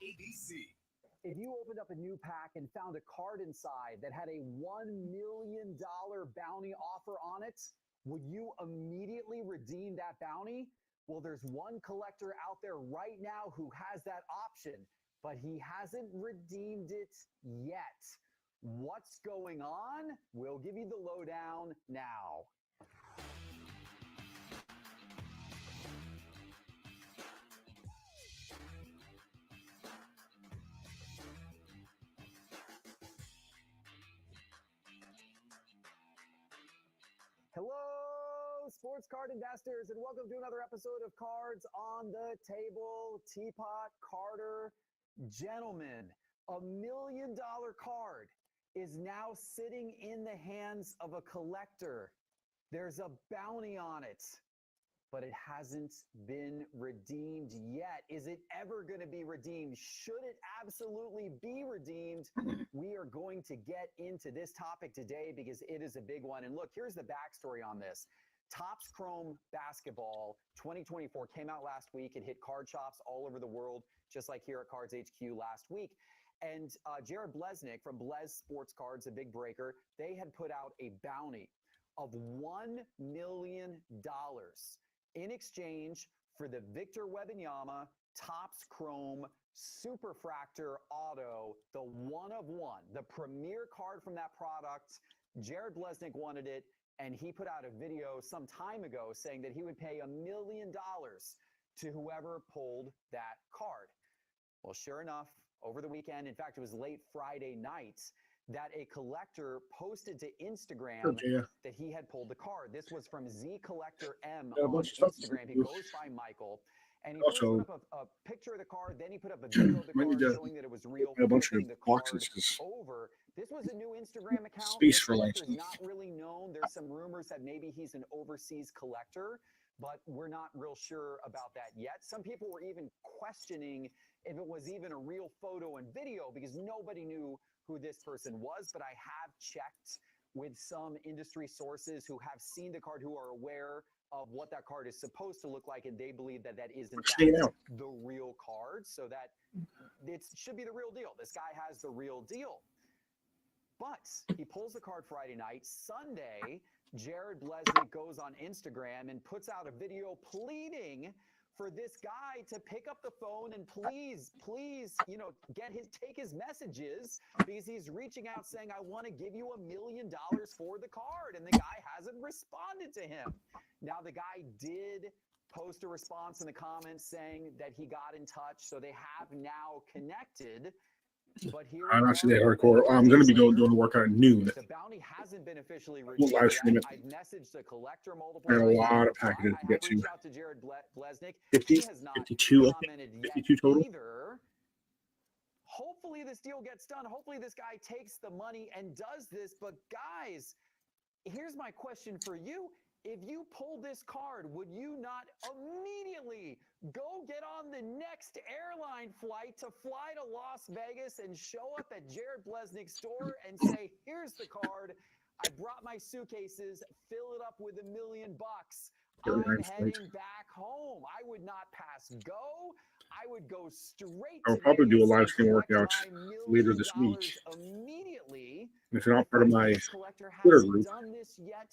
If you opened up a new pack and found a card inside that had a $1 million bounty offer on it, would you immediately redeem that bounty? Well, there's one collector out there right now who has that option, but he hasn't redeemed it yet. What's going on? We'll give you the lowdown now. Hello, sports card investors, and welcome to another episode of Cards on the Table. Teapot, Carter, gentlemen, $1 million card is now sitting in the hands of a collector. There's a bounty on it, but it hasn't been redeemed yet. Is it ever going to be redeemed? Should it absolutely be redeemed? We are going to get into this topic today because it is a big one. And look, here's the backstory on this. Topps Chrome Basketball 2024 came out last week. It hit card shops all over the world, just like here at Cards HQ last week. And Jared Blesnick from Blez Sports Cards, a big breaker, they had put out a bounty of $1 million in exchange for the Victor Wembanyama Topps Chrome Superfractor Auto, the one of one, the premier card from that product. Jared Blesnick wanted it, and he put out a video some time ago saying that he would pay $1 million to whoever pulled that card. Well, sure enough, over the weekend, in fact, it was late Friday night, that a collector posted to Instagram that he had pulled the card. This was from Z Collector M on Instagram. He goes by Michael, and he first put up a picture of the card, then he put up a video of the card showing that it was real, flipping the card over. This was a new Instagram account. Space for collector's not really known. There's some rumors that maybe he's an overseas collector, but we're not real sure about that yet. Some people were even questioning if it was even a real photo and video because nobody knew who this person was, but I have checked with some industry sources who have seen the card, who are aware of what that card is supposed to look like, and they believe that that is in fact the real card, so that it should be the real deal. This guy has the real deal. But he pulls the card Friday night. Sunday, Jared Blesnick goes on Instagram and puts out a video pleading for this guy to pick up the phone and please, take his messages, because he's reaching out saying, I want to give you $1 million for the card. And the guy hasn't responded to him. Now, the guy did post a response in the comments saying that he got in touch. So they have now connected. But here I'm actually that hardcore. I'm going to be doing the workout at noon. The bounty hasn't been officially We'll live stream it. I've messaged the collector multiple I got a times. lot of packages to get to. Reached out to Jared Blesnick. 50, he has not 52, commented 52 total. either. Hopefully this deal gets done. Hopefully this guy takes the money and does this. But guys, here's my question for you. If you pull this card, would you not immediately go get on the next airline flight to fly to Las Vegas and show up at Jared Blesnick's store and say, here's the card. I brought my suitcases, fill it up with $1 million. I'm heading back home. I would not pass go. I would go straight. I'll probably do a live stream workout later this week. Immediately. And if you're not part of my Twitter group done this yet,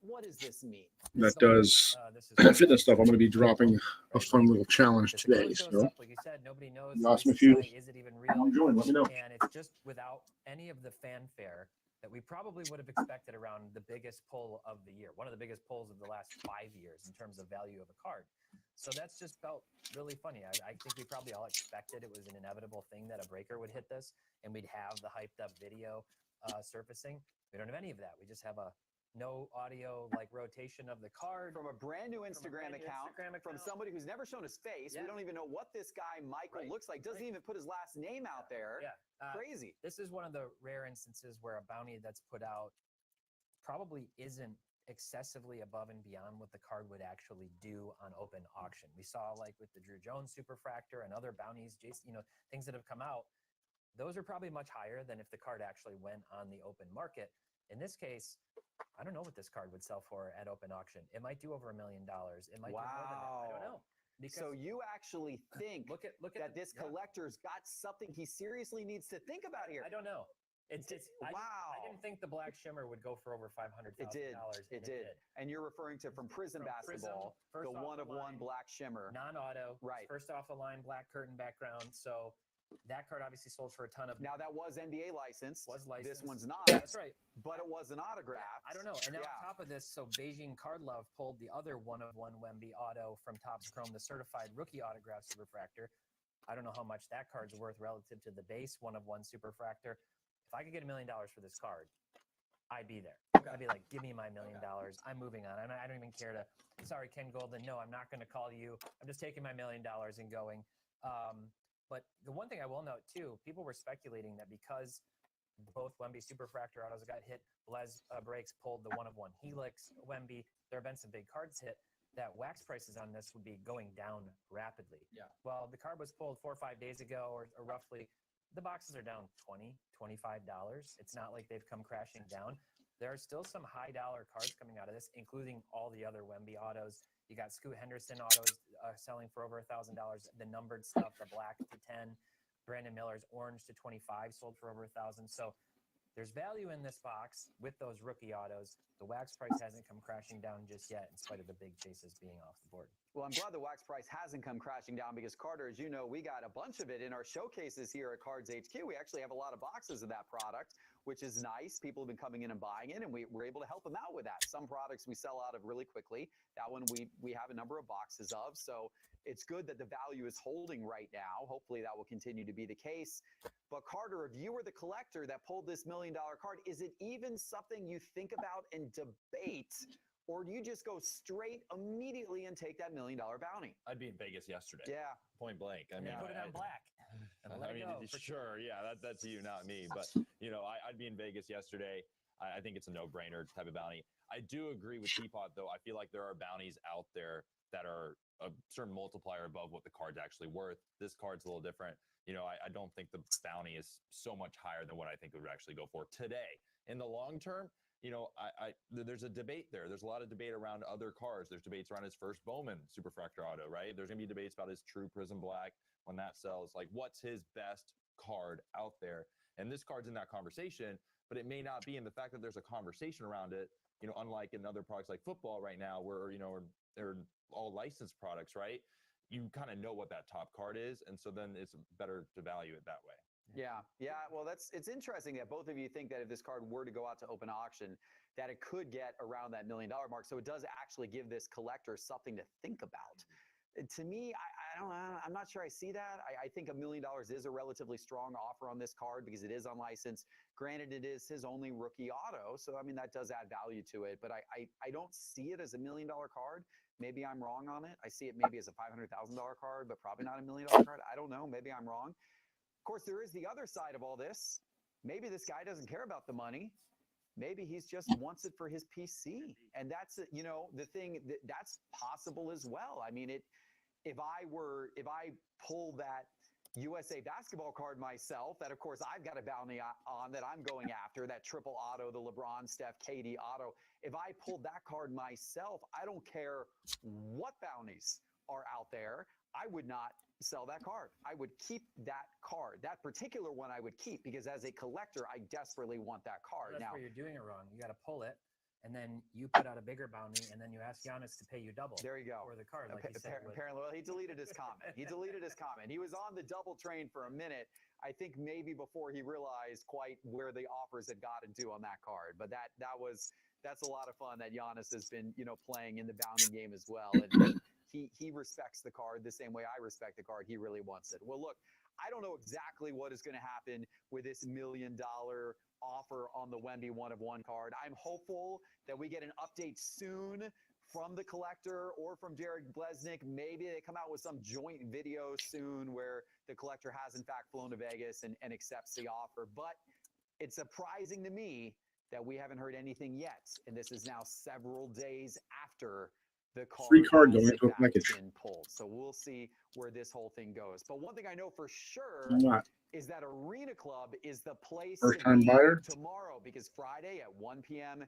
what does this mean? that does fitness stuff, I'm going to be dropping a fun little challenge today. So, like you said, nobody knows. Awesome. If you is it even real? join, let me know. And it's just without any of the fanfare that we probably would have expected around the biggest pull of the year, one of the biggest pulls of the last 5 years in terms of value of a card. So that's just felt really funny. I think we probably all expected it was an inevitable thing that a breaker would hit this and we'd have the hyped up video surfacing. We don't have any of that. We just have a no audio rotation of the card from a brand new Instagram account from somebody who's never shown his face. We don't even know what this guy Michael looks like. Doesn't even put his last name out there. Crazy. This is one of the rare instances where a bounty that's put out probably isn't excessively above and beyond what the card would actually do on open auction. We saw with the Drew Jones Superfractor and other bounties, things that have come out. Those are probably much higher than if the card actually went on the open market. In this case, I don't know what this card would sell for at open auction. It might do over $1 million. It might do more than that. I don't know. Because So you actually think look at that this yeah. collector's got something he seriously needs to think about here. I don't know. I Wow. didn't think the Black Shimmer would go for over $500,000. It did. It did. And you're referring to from Prism From Prism, Basketball, first the off one the of one line, Black Shimmer. non-auto, Right. First off the line, black curtain background. So that card obviously sold for a ton of. Now that was NBA licensed. Was licensed. This one's not. That's right. But it was an autograph. I don't know. And then Yeah. on top of this, so Beijing Card Love pulled the other one of one Wemby auto from Topps Chrome, the certified rookie autograph superfractor. I don't know how much that card's worth relative to the base one of one superfractor. If I could get $1 million for this card, I'd be there. I'd be like, give me my $1 million. I'm moving on. I don't even care to. Sorry, Ken Golden. No, I'm not going to call you. I'm just taking my $1 million and going. But the one thing I will note too, people were speculating that because both Wemby Superfractor autos got hit, Blaze Breaks pulled the one of one Helix Wemby. There have been some big cards hit. That wax prices on this would be going down rapidly. Yeah. Well, the card was pulled 4 or 5 days ago, or roughly. The boxes are down $20, $25. It's not like they've come crashing down. There are still some high dollar cards coming out of this, including all the other Wemby autos. You got Scoot Henderson autos selling for over $1,000. The numbered stuff, the black to 10, Brandon Miller's orange to 25 sold for over $1,000. So there's value in this box with those rookie autos. The wax price hasn't come crashing down just yet, in spite of the big chases being off the board. Well, I'm glad the wax price hasn't come crashing down because, Carter, as you know, we got a bunch of it in our showcases here at Cards HQ. We actually have a lot of boxes of that product, which is nice. People have been coming in and buying it, and we're able to help them out with that. Some products we sell out of really quickly. That one we have a number of boxes of. So it's good that the value is holding right now. Hopefully that will continue to be the case. But Carter, if you were the collector that pulled this $1 million card, is it even something you think about and debate? Or do you just go straight immediately and take that $1 million bounty? I'd be in Vegas yesterday. Yeah. Point blank. I mean, Put it on black. And let I it mean, go. sure, yeah, that's you, not me. But I'd be in Vegas yesterday. I think it's a no-brainer type of bounty. I do agree with Teapot, though. I feel like there are bounties out there that are a certain multiplier above what the card's actually worth. This card's a little different. I don't think the bounty is so much higher than what I think it would actually go for today. In the long term, there's a debate there. There's a lot of debate around other cards. There's debates around his first Bowman Superfractor auto, right? There's going to be debates about his true Prism Black when that sells. Like, what's his best card out there? And this card's in that conversation, but it may not be. And the fact that there's a conversation around it, unlike in other products like football right now, where, they're all licensed products, right? You kind of know what that top card is. And so then it's better to value it that way. Yeah. Well, it's interesting that both of you think that if this card were to go out to open auction, that it could get around that $1 million mark. So it does actually give this collector something to think about. To me, I don't know. I'm not sure I see that. I think $1 million is a relatively strong offer on this card because it is unlicensed. Granted, it is his only rookie auto. So, I mean, that does add value to it. But I don't see it as $1 million card. Maybe I'm wrong on it. I see it maybe as a $500,000 card, but probably not $1 million card. I don't know. Maybe I'm wrong. Of course, there is the other side of all this. Maybe this guy doesn't care about the money. Maybe he's just wants it for his PC. And that's, the thing that's possible as well. I mean, if I pull that USA basketball card myself, that of course I've got a bounty on that I'm going after, that triple auto, the LeBron, Steph, KD auto. If I pulled that card myself, I don't care what bounties are out there. I would not sell that card. I would keep that card. That particular one I would keep because as a collector, I desperately want that card. That's now, where you're doing it wrong. You got to pull it, and then you put out a bigger bounty, and then you ask Giannis to pay you double. There you go. For the card, like he said. Apparently, well, he deleted his comment. He was on the double train for a minute. I think maybe before he realized quite where the offers had gotten to on that card. But that's a lot of fun that Giannis has been, playing in the bounty game as well. And he respects the card the same way I respect the card. He really wants it. Well, look, I don't know exactly what is going to happen with this $1 million offer on the Wemby one of one card. I'm hopeful that we get an update soon from the collector or from Derek Blesnick. Maybe they come out with some joint video soon where the collector has in fact flown to Vegas and accepts the offer. But it's surprising to me that we haven't heard anything yet. And this is now several days after the card Free card going into a package. been pulled. So we'll see where this whole thing goes. But one thing I know for sure is that Arena Club is the place First time buyer tomorrow, because Friday at 1 p.m.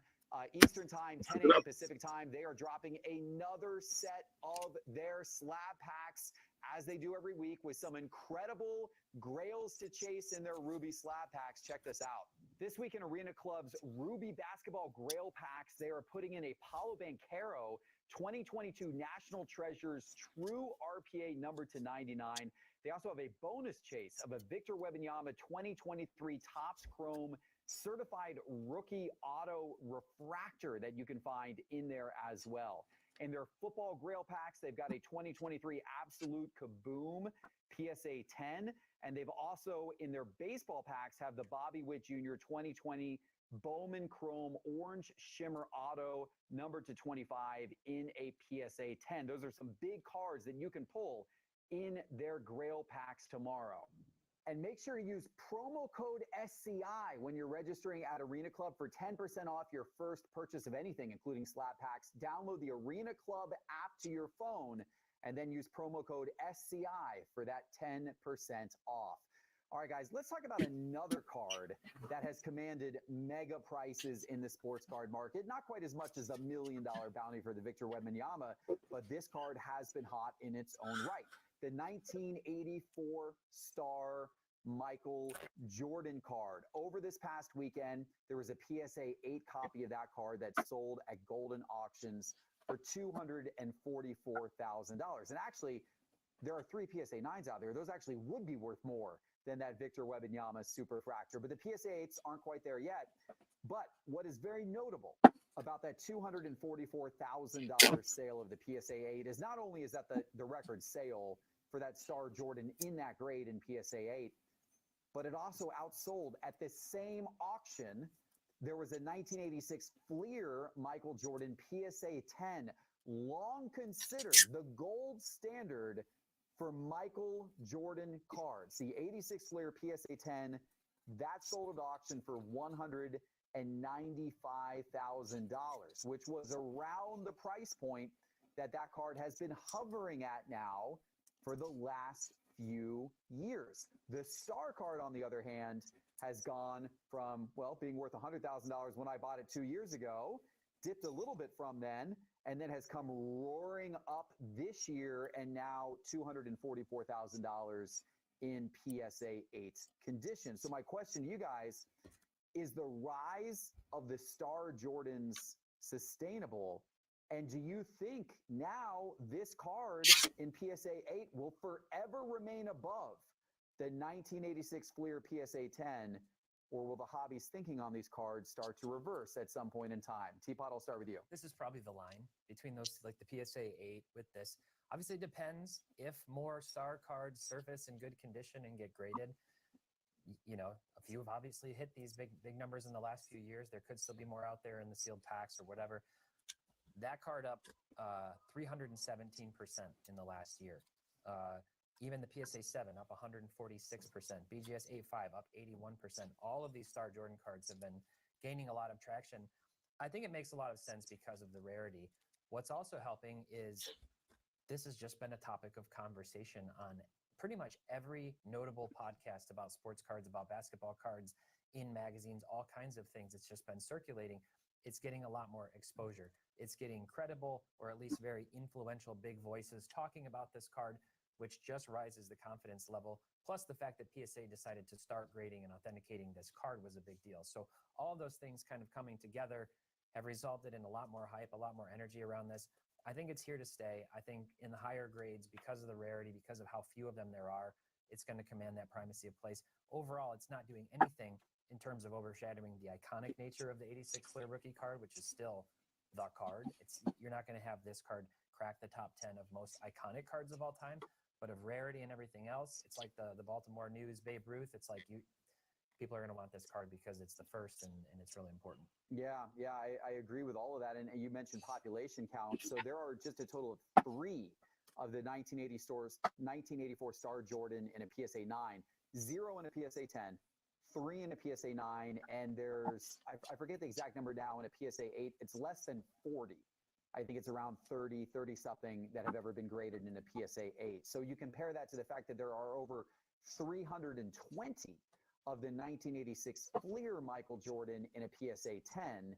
Eastern time, 10 a.m. Pacific time. They are dropping another set of their slab packs as they do every week with some incredible grails to chase in their Ruby slab packs. Check this out. This week in Arena Club's Ruby Basketball Grail Packs, they are putting in a Paolo Banchero 2022 National Treasures True RPA number to 99. They also have a bonus chase of a Victor Wembanyama 2023 Topps Chrome certified rookie auto refractor that you can find in there as well. In their football grail packs, they've got a 2023 Absolute Kaboom PSA 10, and they've also, in their baseball packs, have the Bobby Witt Jr. 2020 Bowman Chrome Orange Shimmer Auto number to 25 in a PSA 10. Those are some big cards that you can pull in their grail packs tomorrow. And make sure you use promo code SCI when you're registering at Arena Club for 10% off your first purchase of anything, including slab packs. Download the Arena Club app to your phone and then use promo code SCI for that 10% off. All right, guys, let's talk about another card that has commanded mega prices in the sports card market. Not quite as much as $1 million bounty for the Victor Wembanyama, but this card has been hot in its own right. The 1984 star Michael Jordan card. Over this past weekend, there was a PSA 8 copy of that card that sold at Golden Auctions for $244,000. And actually, there are 3 PSA 9s out there. Those actually would be worth more than that Victor Wembanyama Super Fractor. But the PSA 8s aren't quite there yet. But what is very notable about that $244,000 sale of the PSA 8 is not only is that the record sale for that star Jordan in that grade in PSA 8, but it also outsold at the same auction. There was a 1986 Fleer Michael Jordan PSA 10, long considered the gold standard for Michael Jordan cards. The 86 Fleer PSA 10, that sold at auction for $195,000, which was around the price point that card has been hovering at now for the last few years. The star card, on the other hand, has gone from, well, being worth $100,000 when I bought it 2 years ago, dipped a little bit from then, and then has come roaring up this year and now $244,000 in PSA 8 condition. So my question to you guys, is the rise of the star Jordans sustainable? And do you think now this card in PSA 8 will forever remain above the 1986 Fleer PSA 10, or will the hobby's thinking on these cards start to reverse at some point in time? Teapot, I'll start with you. This is probably the line between those, like the PSA 8 with this. Obviously, it depends if more star cards surface in good condition and get graded. You know, a few have obviously hit these big numbers in the last few years. There could still be more out there in the sealed packs or whatever. That card up 317% in the last year. Even the PSA 7 up 146%. BGS 8.5 up 81%. All of these Star Jordan cards have been gaining a lot of traction. I think it makes a lot of sense because of the rarity. What's also helping is this has just been a topic of conversation on pretty much every notable podcast about sports cards, about basketball cards, in magazines, all kinds of things. It's just been circulating. It's getting a lot more exposure. It's getting credible, or at least very influential big voices talking about this card, which just rises the confidence level. Plus the fact that PSA decided to start grading and authenticating this card was a big deal. So all of those things kind of coming together have resulted in a lot more hype, a lot more energy around this. I think it's here to stay. I think in the higher grades, because of the rarity, because of how few of them there are, it's going to command that primacy of place. Overall, it's not doing anything in terms of overshadowing the iconic nature of the 86 Fleer rookie card, which is still the card. You're not going to have this card crack the top 10 of most iconic cards of all time, but of rarity and everything else, it's like the Baltimore News Babe Ruth. It's like people are going to want this card because it's the first and it's really important. Yeah, I agree with all of that. And you mentioned population count. So there are just a total of 3 of the 1984 Star Jordan in a PSA 9, 0 in a PSA 10, 3 in a PSA 9, and there's, I forget the exact number now, in a PSA 8. It's less than 40. I think it's around 30 something that have ever been graded in a PSA 8. So you compare that to the fact that there are over 320 of the 1986 Fleer Michael Jordan in a PSA 10.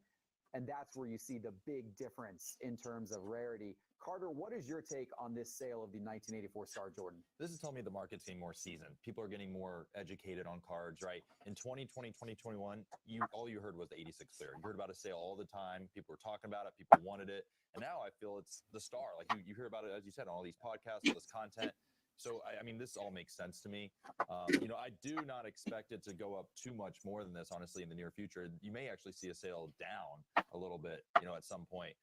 And that's where you see the big difference in terms of rarity. Carter, what is your take on this sale of the 1984 Star Jordan? This is telling me the market's getting more seasoned. People are getting more educated on cards, right? In 2020, 2021, all you heard was the 86 clear. You heard about a sale all the time. People were talking about it. People wanted it. And now I feel it's the star. Like you hear about it, as you said, on all these podcasts, all this content. So, I mean, this all makes sense to me. I do not expect it to go up too much more than this, honestly, in the near future. You may actually see a sale down a little bit, at some point.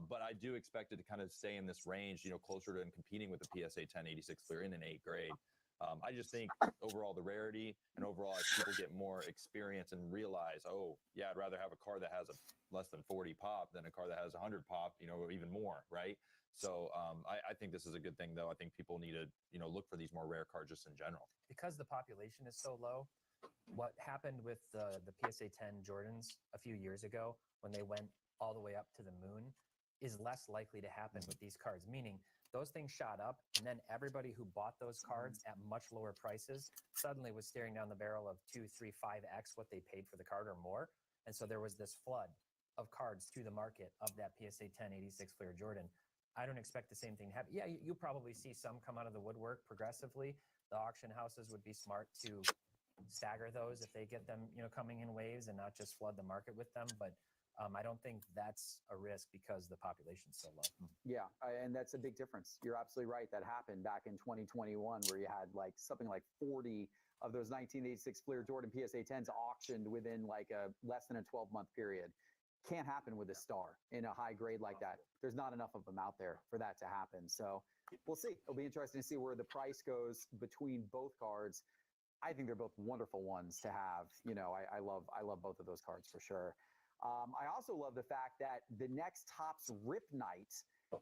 But I do expect it to kind of stay in this range, closer to and competing with the PSA 1086 clear in an 8 grade. I just think overall the rarity and overall as people get more experience and realize, oh, yeah, I'd rather have a car that has a less than 40 pop than a car that has 100 pop, or even more, right? So I think this is a good thing, though. I think people need to, look for these more rare cars just in general. Because the population is so low, what happened with the PSA 10 Jordans a few years ago when they went all the way up to the moon is less likely to happen with these cards, meaning those things shot up, and then everybody who bought those cards at much lower prices suddenly was staring down the barrel of 2, 3, 5x what they paid for the card or more. And so there was this flood of cards to the market of that PSA 1086 clear Jordan. I don't expect the same thing to happen. Yeah, you'll probably see some come out of the woodwork progressively. The auction houses would be smart to stagger those if they get them, coming in waves and not just flood the market with them. But I don't think that's a risk because the population's so low. Yeah, and that's a big difference. You're absolutely right. That happened back in 2021 where you had something like 40 of those 1986 Fleer Jordan PSA 10s auctioned within a less than a 12-month period. Can't happen with a star in a high grade like that. There's not enough of them out there for that to happen. So we'll see. It'll be interesting to see where the price goes between both cards. I think they're both wonderful ones to have. I love both of those cards for sure. I also love the fact that the next Topps Rip Night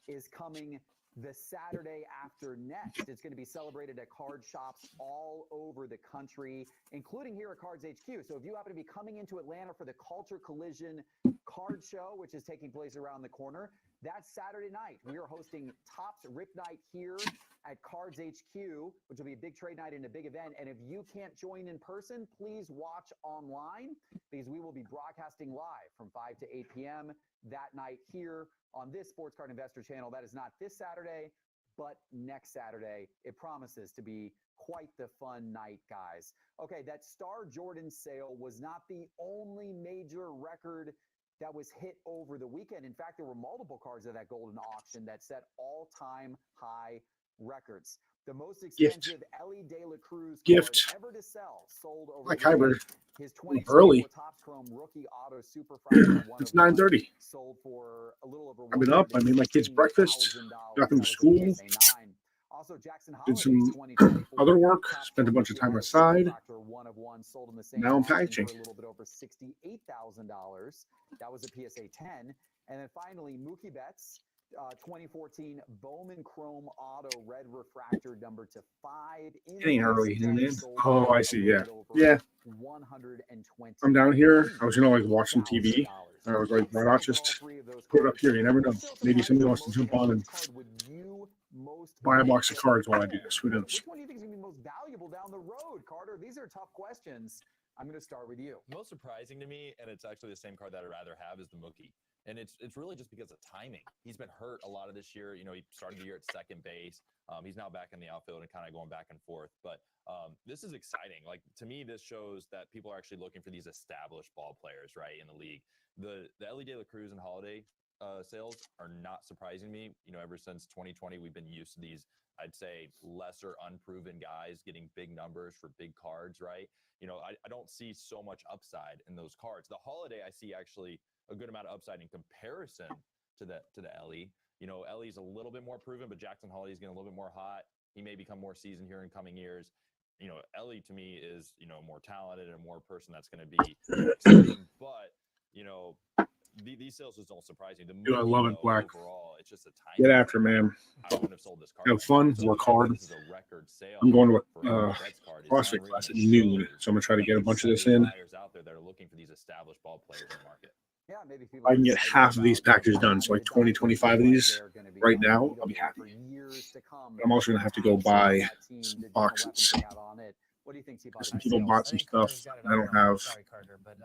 is coming the Saturday after next. It's going to be celebrated at card shops all over the country, including here at Cards HQ. So if you happen to be coming into Atlanta for the Culture Collision Card Show, which is taking place around the corner, that's Saturday night. We are hosting Topps Rip Night here at Cards HQ, which will be a big trade night and a big event. And if you can't join in person, please watch online because we will be broadcasting live from 5 to 8 p.m. that night here on this Sports Card Investor channel. That is not this Saturday, but next Saturday. It promises to be quite the fun night, guys. Okay, that Star Jordan sale was not the only major record that was hit over the weekend. In fact, there were multiple cards at that golden auction that set all-time high records. The most expensive Ellie De La Cruz card ever to sell sold over hybrid. His Early. Topps Chrome rookie auto super fractor It's 9:30. sold for a little over. I've been up. I made my kids breakfast. Got them to school. Also, Jackson Did some other work. Spent a bunch of time outside. Now I'm packaging. A little bit over $68,000. That was a PSA 10. And then finally, Mookie Betts, 2014 Bowman Chrome Auto Red Refractor number to 5. Getting early, isn't it? Oh, I see. Yeah. Yeah. 120. I'm down here. I was, watching TV. And I was like, why not just put it up here? You never know. Maybe somebody wants to jump on and buy a box of cards while I do this. Who knows? Which one do you think is going to be most valuable down the road, Carter? These are tough questions. I'm going to start with you. Most surprising to me, and it's actually the same card that I'd rather have, is the Mookie. And it's really just because of timing. He's been hurt a lot of this year. He started the year at second base. He's now back in the outfield and kind of going back and forth. But this is exciting. To me, this shows that people are actually looking for these established ball players, right, in the league. The Ellie De La Cruz and Holiday sales are not surprising me. Ever since 2020, we've been used to these, I'd say, lesser unproven guys getting big numbers for big cards, right? I don't see so much upside in those cards. The Holiday, I see actually a good amount of upside in comparison to the Ellie. Ellie's a little bit more proven, but Jackson Holiday's getting a little bit more hot. He may become more seasoned here in coming years. Ellie to me is, more talented and more person that's going to be exciting. But, these sales just don't surprise me. Dude, I love it, Black. Overall, it's just a tiny. Get after, man. I wouldn't have sold this card. Have fun, work hard. This is a record sale. I'm going to a CrossFit class at noon, so I'm going to try to get a bunch of this in. Out there that are looking for these established ball players in the market. Yeah, maybe I can get half of these packages done, so 20, 25 of these right now, I'll be happy. But I'm also going to have to go buy some boxes. What do you think, Some people bought some stuff. I don't have Sorry, Carter, but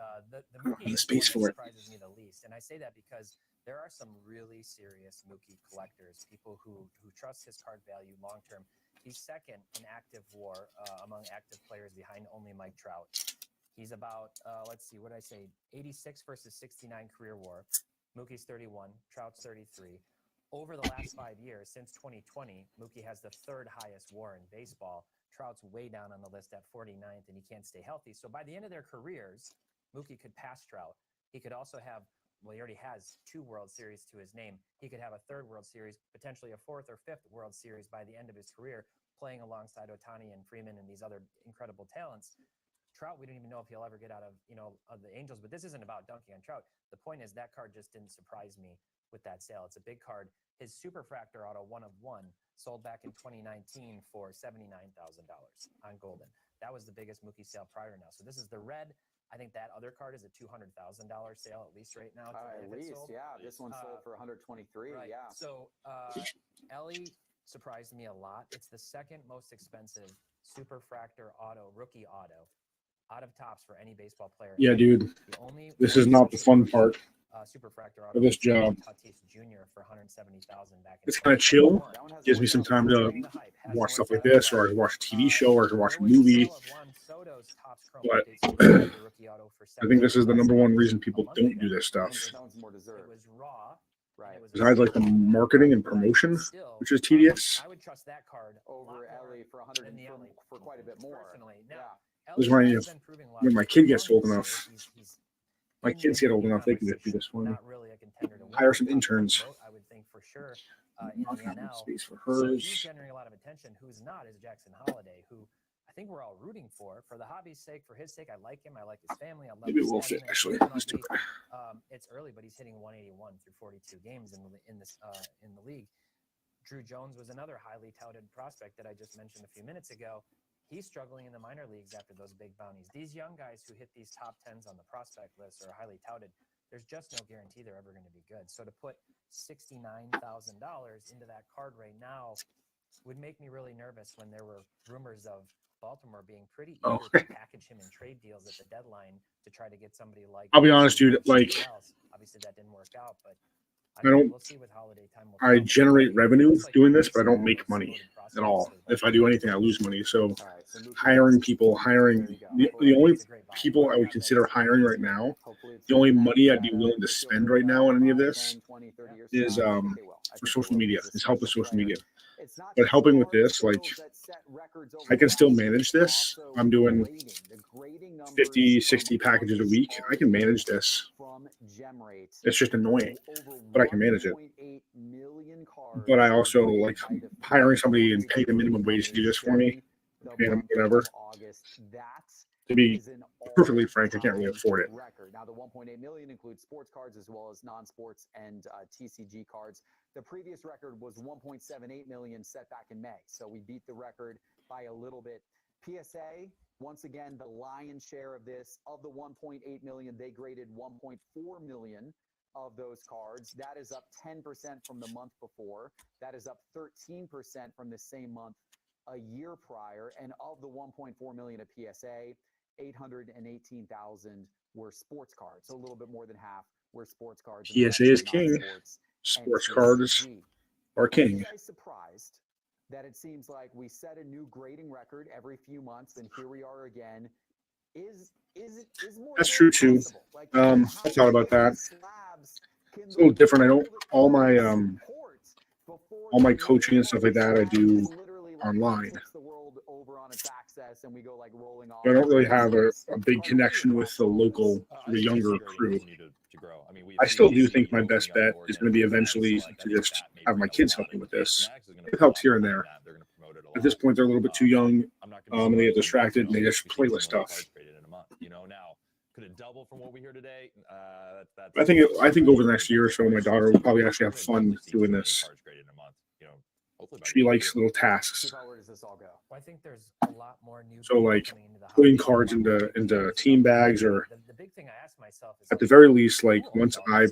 the space for it. Surprises me the least. And I say that because there are some really serious Mookie collectors, people who trust his card value long term. He's second in active WAR among active players behind only Mike Trout. He's about, let's see, what did I say? 86 versus 69 career WAR. Mookie's 31, Trout's 33. Over the last 5 years, since 2020, Mookie has the third highest WAR in baseball. Trout's way down on the list at 49th, and he can't stay healthy. So by the end of their careers, Mookie could pass Trout. He could also have, well, he already has 2 World Series to his name. He could have a 3rd World Series, potentially a 4th or 5th World Series by the end of his career, playing alongside Ohtani and Freeman and these other incredible talents. Trout, we don't even know if he'll ever get out of, of the Angels, but this isn't about dunking on Trout. The point is that card just didn't surprise me with that sale. It's a big card. His Superfractor auto 1 of 1 sold back in 2019 for $79,000 on Golden. That was the biggest Mookie sale prior now. So this is the red. I think that other card is a $200,000 sale at least right now. At least, yeah. This one sold for 123. Right. Yeah. So Ellie surprised me a lot. It's the second most expensive Superfractor auto, rookie auto, out of tops for any baseball player. Yeah, dude. The only This is not the fun part Superfractor of this job. Tatis Jr. for $170,000 back in It's kind of chill. 2021. Gives me some time to watch stuff like this, or I can watch a TV show, or I can watch a movie. But I think this is the number one reason people don't do this stuff. It was raw. Right. Besides, like the marketing and promotion, which is tedious. I would trust that card Over Ellie for 100 than the Ellie. for quite a bit more. Personally. Yeah. Now, This is Ellie when has been proving a lot when of my things. kid gets One old is enough, he's my in kids the get old MVP enough, they can just do conversation, this for me. not really a contender to win Hire the some top 10 interns. vote, I would think for sure in the NL. Space for So he's hers. generating a lot of attention. Who's not is Jackson Holiday, who I think we're all rooting for the hobby's sake, for his sake. I like him. I like his family. I love Maybe his it will fit, stamina, actually. his Let's do MLB. it. It's early, but he's hitting 181 through 42 games in the league. Drew Jones was another highly touted prospect that I just mentioned a few minutes ago. He's struggling in the minor leagues after those big bounties. These young guys who hit these top 10s on the prospect list are highly touted. There's just no guarantee they're ever going to be good. So to put $69,000 into that card right now would make me really nervous when there were rumors of Baltimore being pretty eager to package him in trade deals at the deadline to try to get somebody like. I'll be honest, dude. Like, obviously that didn't work out, but I don't. We'll see with holiday time. I generate revenue doing this, but I don't make money at all. If I do anything, I lose money. So hiring people, the only people I would consider hiring right now, the only money I'd be willing to spend right now on any of this is for social media, is help with social media. But helping with this, like, I can still manage this. I'm doing 50, 60 packages a week. I can manage this. It's just annoying, but I can manage it. But I also like hiring somebody and paying the minimum wage to do this for me, paying them whatever. To be perfectly frank, I can't really afford it. Now, the 1.8 million includes sports cards as well as non-sports and TCG cards. The previous record was 1.78 million set back in May. So we beat the record by a little bit. PSA, once again, the lion's share of this, of the 1.8 million, they graded 1.4 million of those cards. That is up 10% from the month before. That is up 13% from the same month a year prior. And of the 1.4 million of PSA, 818,000 were sports cards. So a little bit more than half were sports cards. PSA is king. Sports cards are king. Are you guys surprised that it seems like we set a new grading record every few months, and here we are again? Is more? That's true too. I thought about that. It's a little different. I don't all my coaching and stuff like that I do online. I don't really have a big connection with the local, the younger crew. I still do think my best bet is going to be eventually to just have my kids help me with this. It helps here and there. At this point, they're a little bit too young, and they get distracted and they just play with stuff. Could it double from what we hear today? I think over the next year or so, my daughter will probably actually have fun doing this. She likes little tasks. I think there's a lot more new. So like putting cards into team bags, or the big thing I ask myself is at the very least, like once I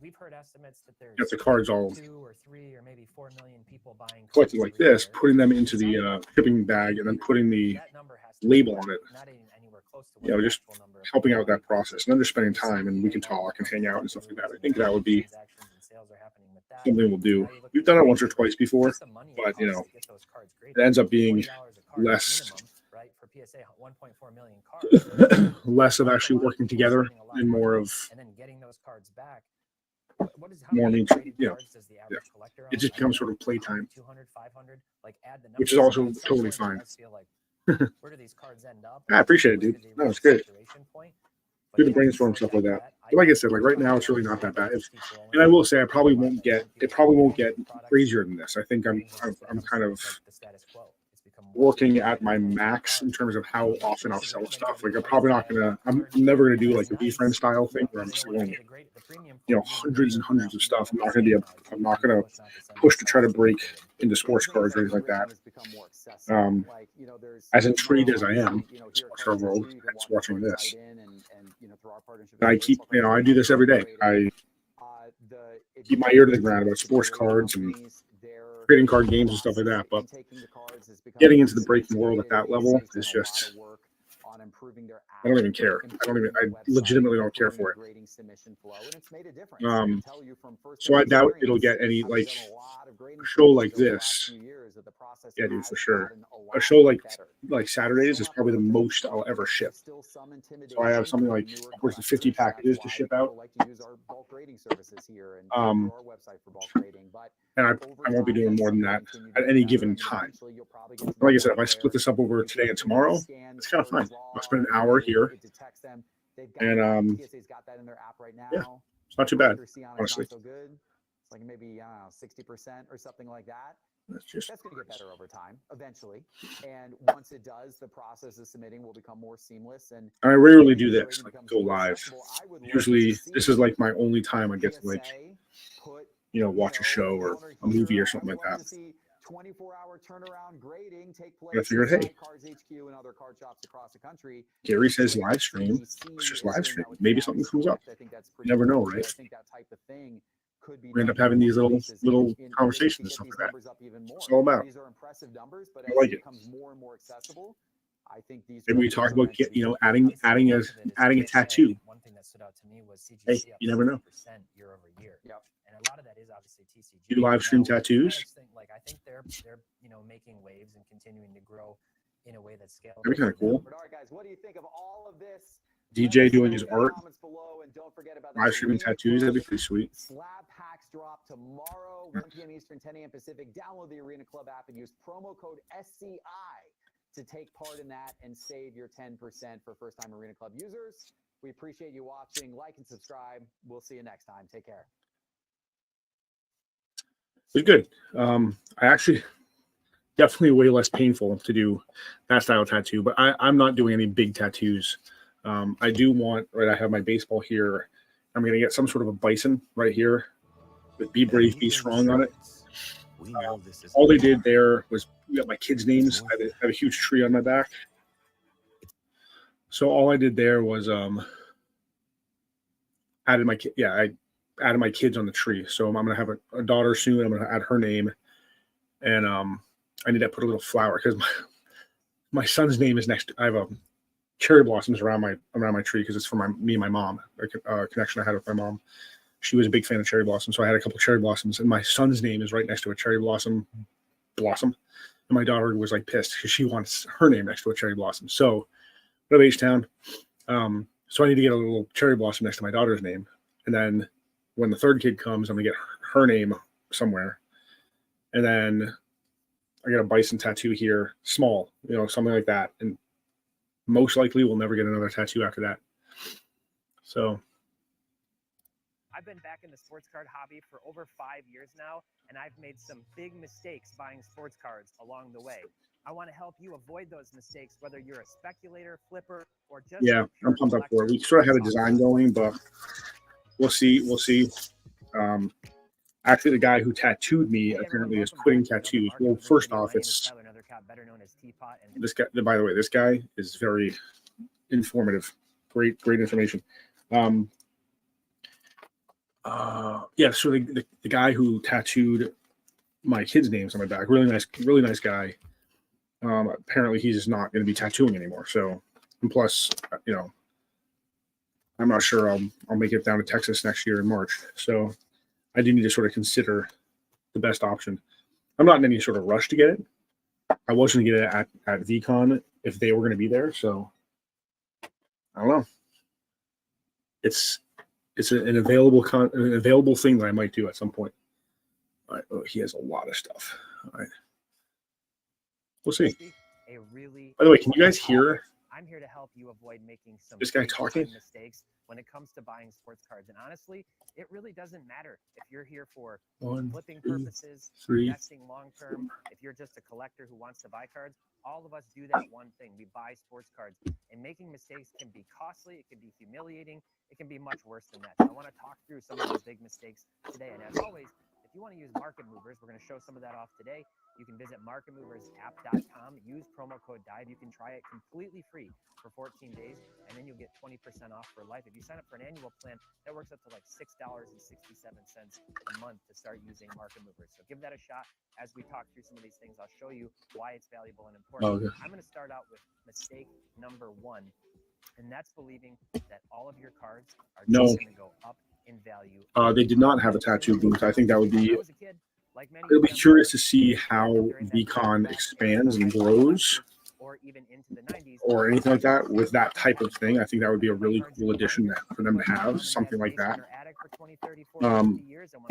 we've heard estimates that there's got the cards all 2 or 3 or maybe 4 million people buying collected cards like every this, year. putting them into the shipping bag, and then putting the That number has to be label on it. not even anywhere close to You know, what the just actual number of helping people out that buying process, and then just spending time, and we can talk and hang out and stuff like that. I think that would be transactions and sales are happening with that. something we'll do. Now you look We've at done it the once or twice before, just the money it but you costs know, to get those cards graded. it ends up being $40 a card less minimum, right? For PSA 1.4 million cards. less of That's a actually lot of working people together spending a lot and of more money, of and then getting those cards back. What is how more many means, graded you know, cards does the average collector it own? just I becomes don't sort of know, playtime, 200, 500, like add the which is numbers, also and at some totally point it fine. does feel like, where do these cards end up? I appreciate it, Where dude. do they No, reach it's great. saturation point? But Good to yeah, brainstorm so stuff like that. that, But like I said, like right now, it's really not that bad. And I will say, I probably won't get. It probably won't get crazier than this. I think I'm kind of working at my max in terms of how often I'll sell stuff. Like I'm probably not gonna. I'm never gonna do like a V-friend style thing where I'm selling, you know, hundreds and hundreds of stuff. I'm not gonna push to try to break into sports cards or anything like that. As intrigued as I am, sports card world, as watching this, and I keep, you know, I do this every day. I keep my ear to the ground about sports cards and trading card games and stuff like that. But getting into the breaking world at that level is just, I don't even care. I legitimately don't care for it. So I doubt it'll get any, like, a show like this. Yeah, dude, for sure. A show like Saturdays is probably the most I'll ever ship. So I have something like upwards of 50 packages to ship out. And I won't be doing more than that at any given time. Like I said, if I split this up over today and tomorrow, it's kind of fine. I'll spend an hour here, and yeah, it's not too bad, honestly. Like maybe 60% or something like that. That's going to get better over time eventually, and once it does, the process of submitting will become more seamless. And I rarely do this, like go live. Usually, this is like my only time I get to, like, you know, watch a show or a movie or something like that. 24-hour turnaround grading take place. And I figured, hey, Cards HQ and other card shops across the country. Gary says live stream. Let's just live stream. Maybe something comes up. You never know, right? I think that type of thing could be. We end up having these little conversations and stuff like that. It's all about. These are impressive numbers, but I like it. Becomes more and more accessible. I think these. Maybe we talk about, you know, adding a tattoo. One thing that stood out to me was CGC Hey, you never know. year over year. Yep. And a lot of that is obviously TCG. You live stream tattoos? I think they're you know, making waves and continuing to grow in a way that's scalable. That'd be kind of cool. But all right, guys, what do you think of all of this? DJ doing his art, And don't forget about live streaming tattoos. That'd be pretty sweet. Slab packs drop tomorrow, 1 p.m. Eastern, 10 a.m. Pacific. Download the Arena Club app and use promo code SCI to take part in that and save your 10% for first-time Arena Club users. We appreciate you watching. Like and subscribe. We'll see you next time. Take care. It was good. I actually definitely way less painful to do that style of tattoo, but I'm not doing any big tattoos. I do want, right, I have my baseball here. I'm going to get some sort of a bison right here with Be Brave, Be Strong on it. All they did there was, we got my kids' names. I have a huge tree on my back. So all I did there was I added my kids on the tree. So I'm gonna have a daughter soon. I'm gonna add her name, and I need to put a little flower because my son's name is next to, I have a cherry blossoms around my tree because it's for me and my mom, a connection I had with my mom. She was a big fan of cherry blossoms, so I had a couple of cherry blossoms, and my son's name is right next to a cherry blossom. And my daughter was like pissed because she wants her name next to a cherry blossom. So I live H-Town. So I need to get a little cherry blossom next to my daughter's name. And then when the third kid comes, I'm gonna get her name somewhere. And then I get a bison tattoo here, small, you know, something like that. And most likely we'll never get another tattoo after that. So I've been back in the sports card hobby for over 5 years now, and I've made some big mistakes buying sports cards along the way. I want to help you avoid those mistakes, whether you're a speculator, flipper, or just I'm pumped up for it. We sort of have a design going, but we'll see. Actually, the guy who tattooed me apparently is quitting tattoos. Well, first off, it's this guy. By the way, this guy is very informative. Great information. Yeah, so the guy who tattooed my kids' names on my back, really nice guy. Apparently he's just not going to be tattooing anymore. So, and plus, I'm not sure I'll make it down to Texas next year in March. So, I do need to sort of consider the best option. I'm not in any sort of rush to get it. I was going to get it at VCon if they were going to be there. So, I don't know. It's an available thing that I might do at some point. All right. Oh, he has a lot of stuff. All right. We'll see. By the way, can you guys hear I'm here to help you avoid making some this guy talking? mistakes when it comes to buying sports cards. And honestly, it really doesn't matter if you're here for flipping purposes, investing long term, if you're just a collector who wants to buy cards. All of us do that one thing. We buy sports cards. And making mistakes can be costly, it can be humiliating, it can be much worse than that. So I want to talk through some of those big mistakes today. And as always, if you want to use Market Movers, we're going to show some of that off today. You can visit marketmoversapp.com, use promo code DIVE. You can try it completely free for 14 days, and then you'll get 20% off for life. If you sign up for an annual plan, that works up to like $6.67 a month to start using Market Movers. So give that a shot. As we talk through some of these things, I'll show you why it's valuable and important. Okay. I'm going to start out with mistake number one, and that's believing that all of your cards are just going to go up in value. They did not have a tattoo booth. I think that would be. It'll be curious to see how VCon expands and grows, or anything like that with that type of thing. I think that would be a really cool addition for them to have something like that.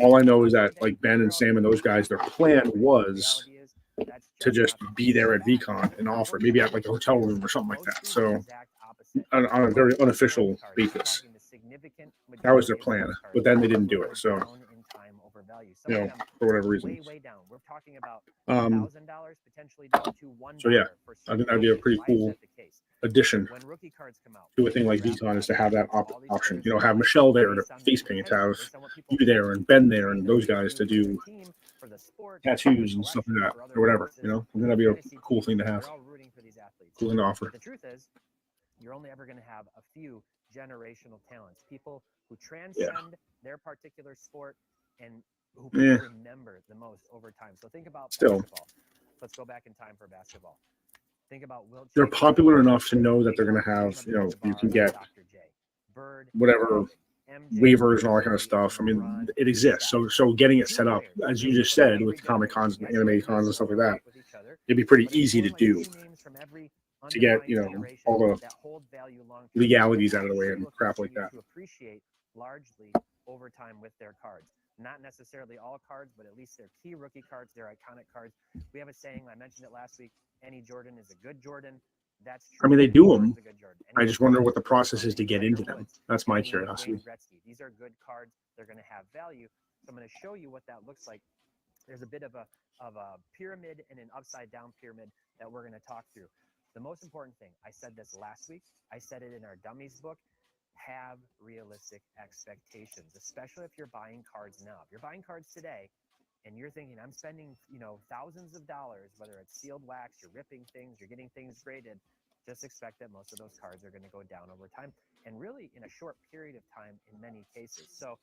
All I know is that like Ben and Sam and those guys, their plan was to just be there at VCon and offer it, maybe at like a hotel room or something like that. So on a very unofficial basis, that was their plan. But then they didn't do it. So for whatever reason. We're talking about $1,000 potentially down to $1. So yeah, I think that'd be a pretty cool addition to a thing like VCon is to have that option. Have Michelle there to face paint, have you there and Ben there and those guys to do tattoos and stuff like that or whatever. I think that'd be a cool thing to have. Cool thing to offer. The truth is, you're only ever going to have a few generational talents, people who transcend their particular sport and who people remember the most over time. So think about basketball. Let's go back in time for basketball. Think about Wilt. They're popular enough to know that they're going to have, you can get whatever waivers and all that kind of stuff. I mean, it exists. So getting it set up, as you just said, with Comic Cons and anime cons and stuff like that, it'd be pretty easy to do to get, all the legalities out of the way and crap like that. To appreciate largely over time with their cards. Not necessarily all cards, but at least their key rookie cards, their iconic cards. We have a saying, I mentioned it last week, any Jordan is a good Jordan. That's true. I mean, they do them. I just wonder what the process is to get into them. That's my curiosity. These are good cards. They're going to have value. So I'm going to show you what that looks like. There's a bit of a pyramid and an upside down pyramid that we're going to talk through. The most important thing, I said this last week. I said it in our dummies book. Have realistic expectations, especially if you're buying cards now. If you're buying cards today and you're thinking, I'm spending, thousands of dollars, whether it's sealed wax, you're ripping things, you're getting things graded, just expect that most of those cards are going to go down over time and really in a short period of time in many cases. So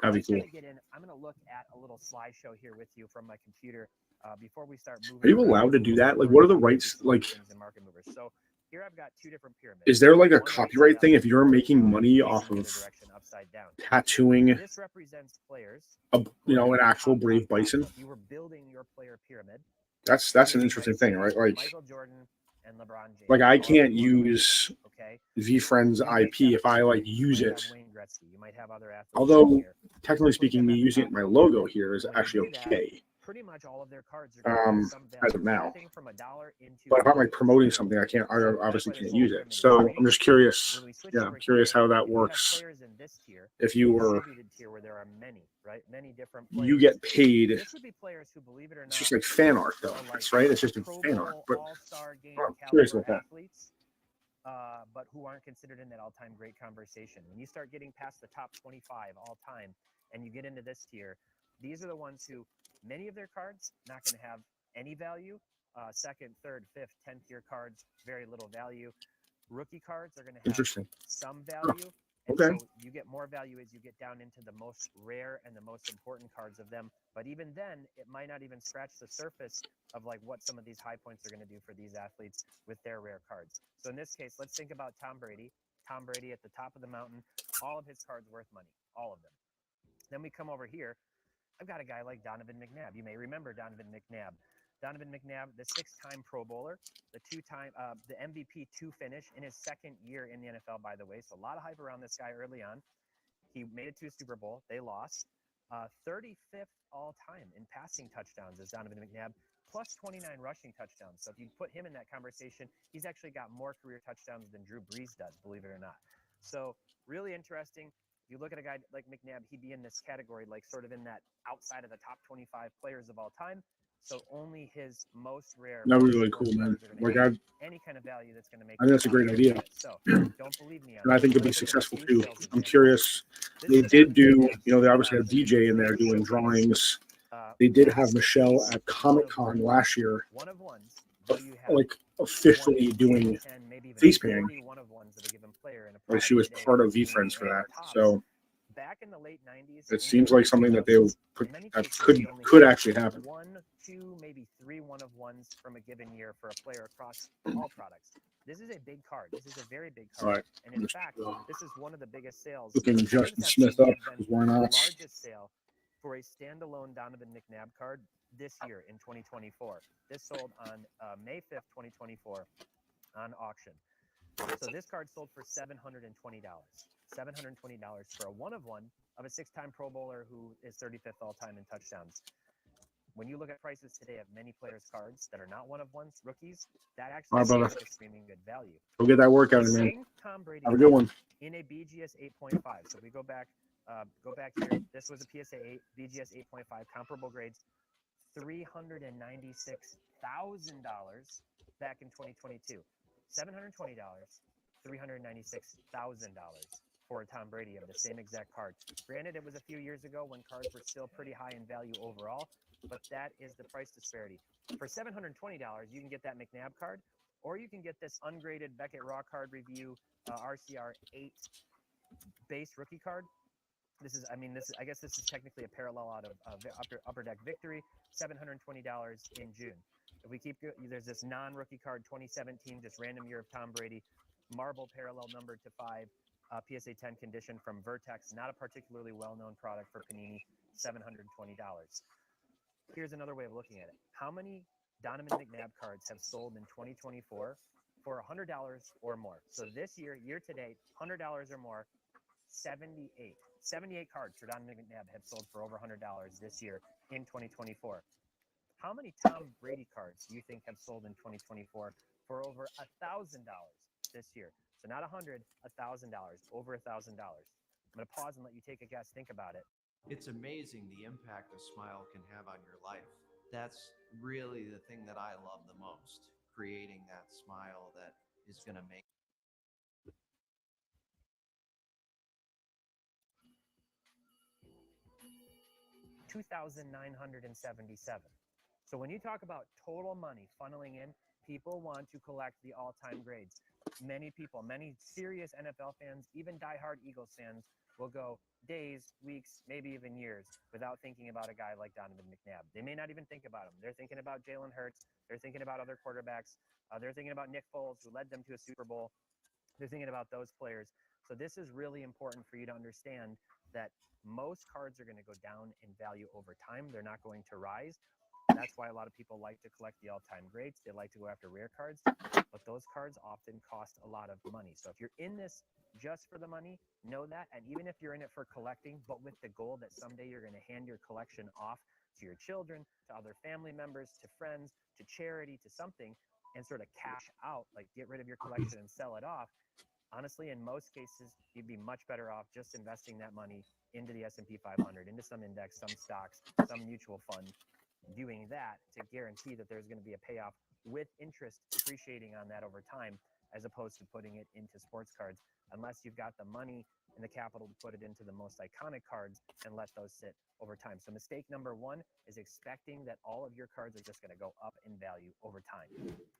that'd be cool. To get in, I'm going to look at a little slideshow here with you from my computer before we start moving. Are you allowed to do that? Like, what are the rights? Like, so here I've got two different pyramids. Is there like a copyright thing if you're making money off of tattooing, this represents players, an actual Brave Bison? You were building your player pyramid. That's an interesting thing, right? Like, Michael Jordan and LeBron James. Like I can't use VFriends IP if I like use it. Although technically speaking, me using it in my logo here is actually okay. Pretty much all of their cards as of now. But if I'm like promoting something, I obviously can't use it. So I'm just curious. Yeah, I'm curious how that works. If you were, you get paid. It's just like fan art, though. That's right. It's just a fan art. But I'm curious about that. But who aren't considered in that all-time great conversation. When you start getting past the top 25 all-time, and you get into this tier, these are the ones who. Many of their cards not going to have any value. Second, third, fifth, 10th tier cards, very little value. Rookie cards are going to have some value, Okay. So you get more value as you get down into the most rare and the most important cards of them. But even then, it might not even scratch the surface of like what some of these high points are going to do for these athletes with their rare cards. So in this case, let's think about Tom Brady. Tom Brady at the top of the mountain, all of his cards worth money, all of them. Then we come over here. I've got a guy like Donovan McNabb. You may remember Donovan McNabb. Donovan McNabb, the 6-time Pro Bowler, the MVP 2 finish in his second year in the NFL, by the way. So a lot of hype around this guy early on. He made it to a Super Bowl. They lost. 35th all time in passing touchdowns is Donovan McNabb, plus 29 rushing touchdowns. So if you put him in that conversation, he's actually got more career touchdowns than Drew Brees does, believe it or not. So really interesting. If you look at a guy like McNabb, he'd be in this category, like sort of in that outside of the top 25 players of all time. So only his most rare. That was really cool, man. Like any kind of value that's going to make. I think that's a great idea. So don't believe me. And I think it'd be successful too. I'm curious. They did do, they obviously have DJ in there doing drawings. They did have Michelle at Comic-Con last year, like officially doing face painting. Like she was part of VFriends for that. So back in the late 90s, it seems like something that could actually happen. 1, 2, maybe 3 one-of-ones from a given year for a player across all products. This is a big card. This is a very big card. Right. And in fact, this is one of the biggest sales. Looking Justin Smith up, why not? The largest sale for a standalone Donovan McNabb card this year in 2024. This sold on May 5th, 2024 on auction. So this card sold for $720. $720 for a one-of-one of a 6-time Pro Bowler who is 35th all-time in touchdowns. When you look at prices today of many players' cards that are not one-of-ones, rookies, that actually is a screaming good value. Go get that workout in, man. Tom Brady have a good one. In a BGS 8.5. So we go back here. This was a PSA 8, BGS 8.5, comparable grades, $396,000 back in 2022. $720, $396,000 for a Tom Brady of the same exact card. Granted, it was a few years ago when cards were still pretty high in value overall, but that is the price disparity. For $720, you can get that McNabb card, or you can get this ungraded Beckett Raw Card Review RCR 8 base rookie card. I guess this is technically a parallel out of Upper Deck Victory, $720 in June. If we keep, there's this non-rookie card 2017, just random year of Tom Brady, marble parallel numbered to 5, PSA 10 condition from Vertex, not a particularly well-known product for Panini, $720. Here's another way of looking at it. How many Donovan McNabb cards have sold in 2024 for $100 or more? So this year to date, $100 or more, 78. 78 cards for Donovan McNabb have sold for over $100 this year in 2024. How many Tom Brady cards do you think have sold in 2024 for over $1,000 this year? So not $100, $1,000, over $1,000. I'm going to pause and let you take a guess. Think about it. It's amazing the impact a smile can have on your life. That's really the thing that I love the most, creating that smile that is going to make. $2,977. So when you talk about total money funneling in, people want to collect the all-time grades. Many people, many serious NFL fans, even diehard Eagles fans, will go days, weeks, maybe even years without thinking about a guy like Donovan McNabb. They may not even think about him. They're thinking about Jalen Hurts. They're thinking about other quarterbacks. They're thinking about Nick Foles, who led them to a Super Bowl. They're thinking about those players. So this is really important for you to understand that most cards are going to go down in value over time. They're not going to rise. That's why a lot of people like to collect the all-time greats. They like to go after rare cards, but those cards often cost a lot of money. So if you're in this just for the money, know that. And even if you're in it for collecting, but with the goal that someday you're going to hand your collection off to your children, to other family members, to friends, to charity, to something, and sort of cash out, like get rid of your collection and sell it off, honestly, in most cases, you'd be much better off just investing that money into the S&P 500, into some index, some stocks, some mutual fund, doing that to guarantee that there's going to be a payoff with interest appreciating on that over time, as opposed to putting it into sports cards, unless you've got the money and the capital to put it into the most iconic cards and let those sit over time. So mistake number one is expecting that all of your cards are just going to go up in value over time.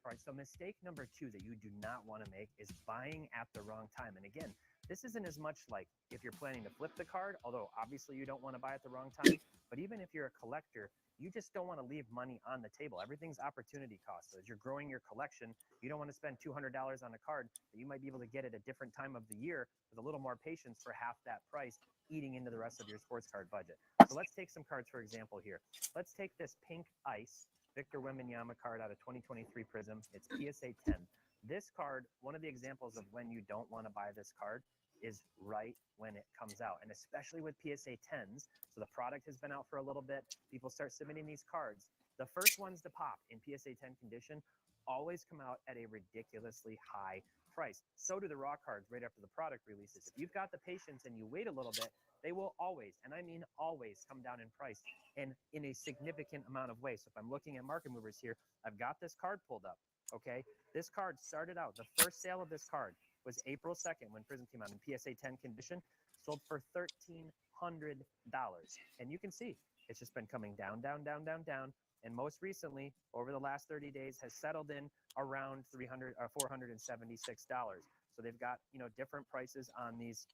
All right, so mistake number two that you do not want to make is buying at the wrong time. And again, This isn't as much like if you're planning to flip the card, although obviously you don't want to buy at the wrong time, but even if you're a collector, you just don't want to leave money on the table. Everything's opportunity cost. So as you're growing your collection, you don't want to spend $200 on a card that you might be able to get at a different time of the year with a little more patience for half that price, eating into the rest of your sports card budget. So let's take some cards, for example, here. Let's take this Pink Ice Victor Wembanyama card out of 2023 Prism. It's PSA 10. This card, one of the examples of when you don't want to buy this card is right when it comes out. And especially with PSA 10s, so the product has been out for a little bit, people start submitting these cards. The first ones to pop in PSA 10 condition always come out at a ridiculously high price. So do the raw cards right after the product releases. If you've got the patience and you wait a little bit, they will always, and I mean always, come down in price and in a significant amount of ways. So if I'm looking at market movers here, I've got this card pulled up, okay? This card started out, the first sale of this card was April 2nd when Prism came out in PSA 10 condition, sold for $1,300. And you can see it's just been coming down, down, down, down, down. And most recently, over the last 30 days, has settled in around $476. So they've got, different prices on these.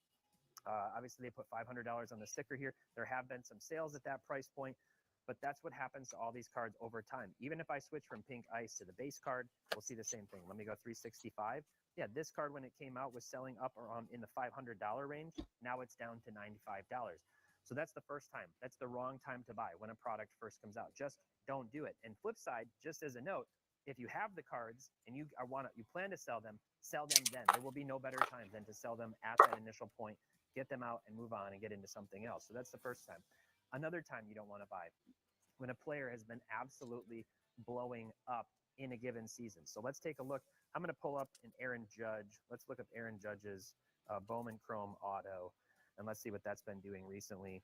Obviously, they put $500 on the sticker here. There have been some sales at that price point, but that's what happens to all these cards over time. Even if I switch from Pink Ice to the base card, we'll see the same thing. Let me go 365. Yeah, this card, when it came out, was selling up around in the $500 range. Now it's down to $95. So that's the first time. That's the wrong time to buy when a product first comes out. Just don't do it. And flip side, just as a note, if you have the cards and you plan to sell them then. There will be no better time than to sell them at that initial point, get them out and move on and get into something else. So that's the first time. Another time you don't want to buy, when a player has been absolutely blowing up in a given season. So let's take a look. I'm going to pull up an Aaron Judge. Let's look up Aaron Judge's Bowman Chrome Auto, and let's see what that's been doing recently.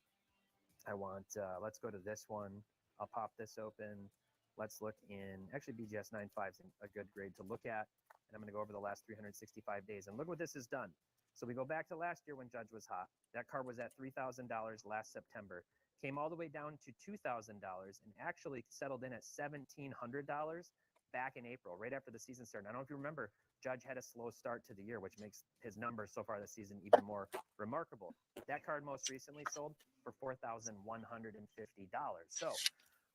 Let's go to this one. I'll pop this open. Let's look in, actually BGS 95 is a good grade to look at. And I'm going to go over the last 365 days and look what this has done. So we go back to last year when Judge was hot. That card was at $3,000 last September. Came all the way down to $2,000 and actually settled in at $1,700 back in April, right after the season started. I don't know if you remember, Judge had a slow start to the year, which makes his numbers so far this season even more remarkable. That card most recently sold for $4,150. So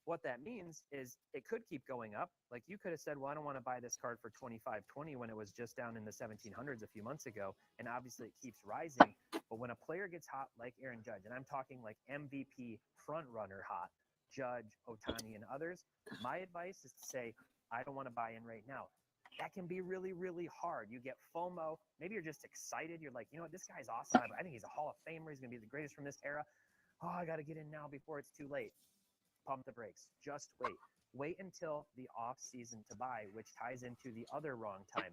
what that means is it could keep going up. Like you could have said, well, I don't want to buy this card for $2,520 when it was just down in the 1700s a few months ago. And obviously it keeps rising. But when a player gets hot like Aaron Judge, and I'm talking like MVP front runner hot, Judge, Ohtani, and others, my advice is to say, I don't want to buy in right now. That can be really, really hard. You get FOMO. Maybe you're just excited. You're like, this guy's awesome. I think he's a Hall of Famer. He's going to be the greatest from this era. Oh, I got to get in now before it's too late. Pump the brakes. Just wait. Wait until the off season to buy, which ties into the other wrong time.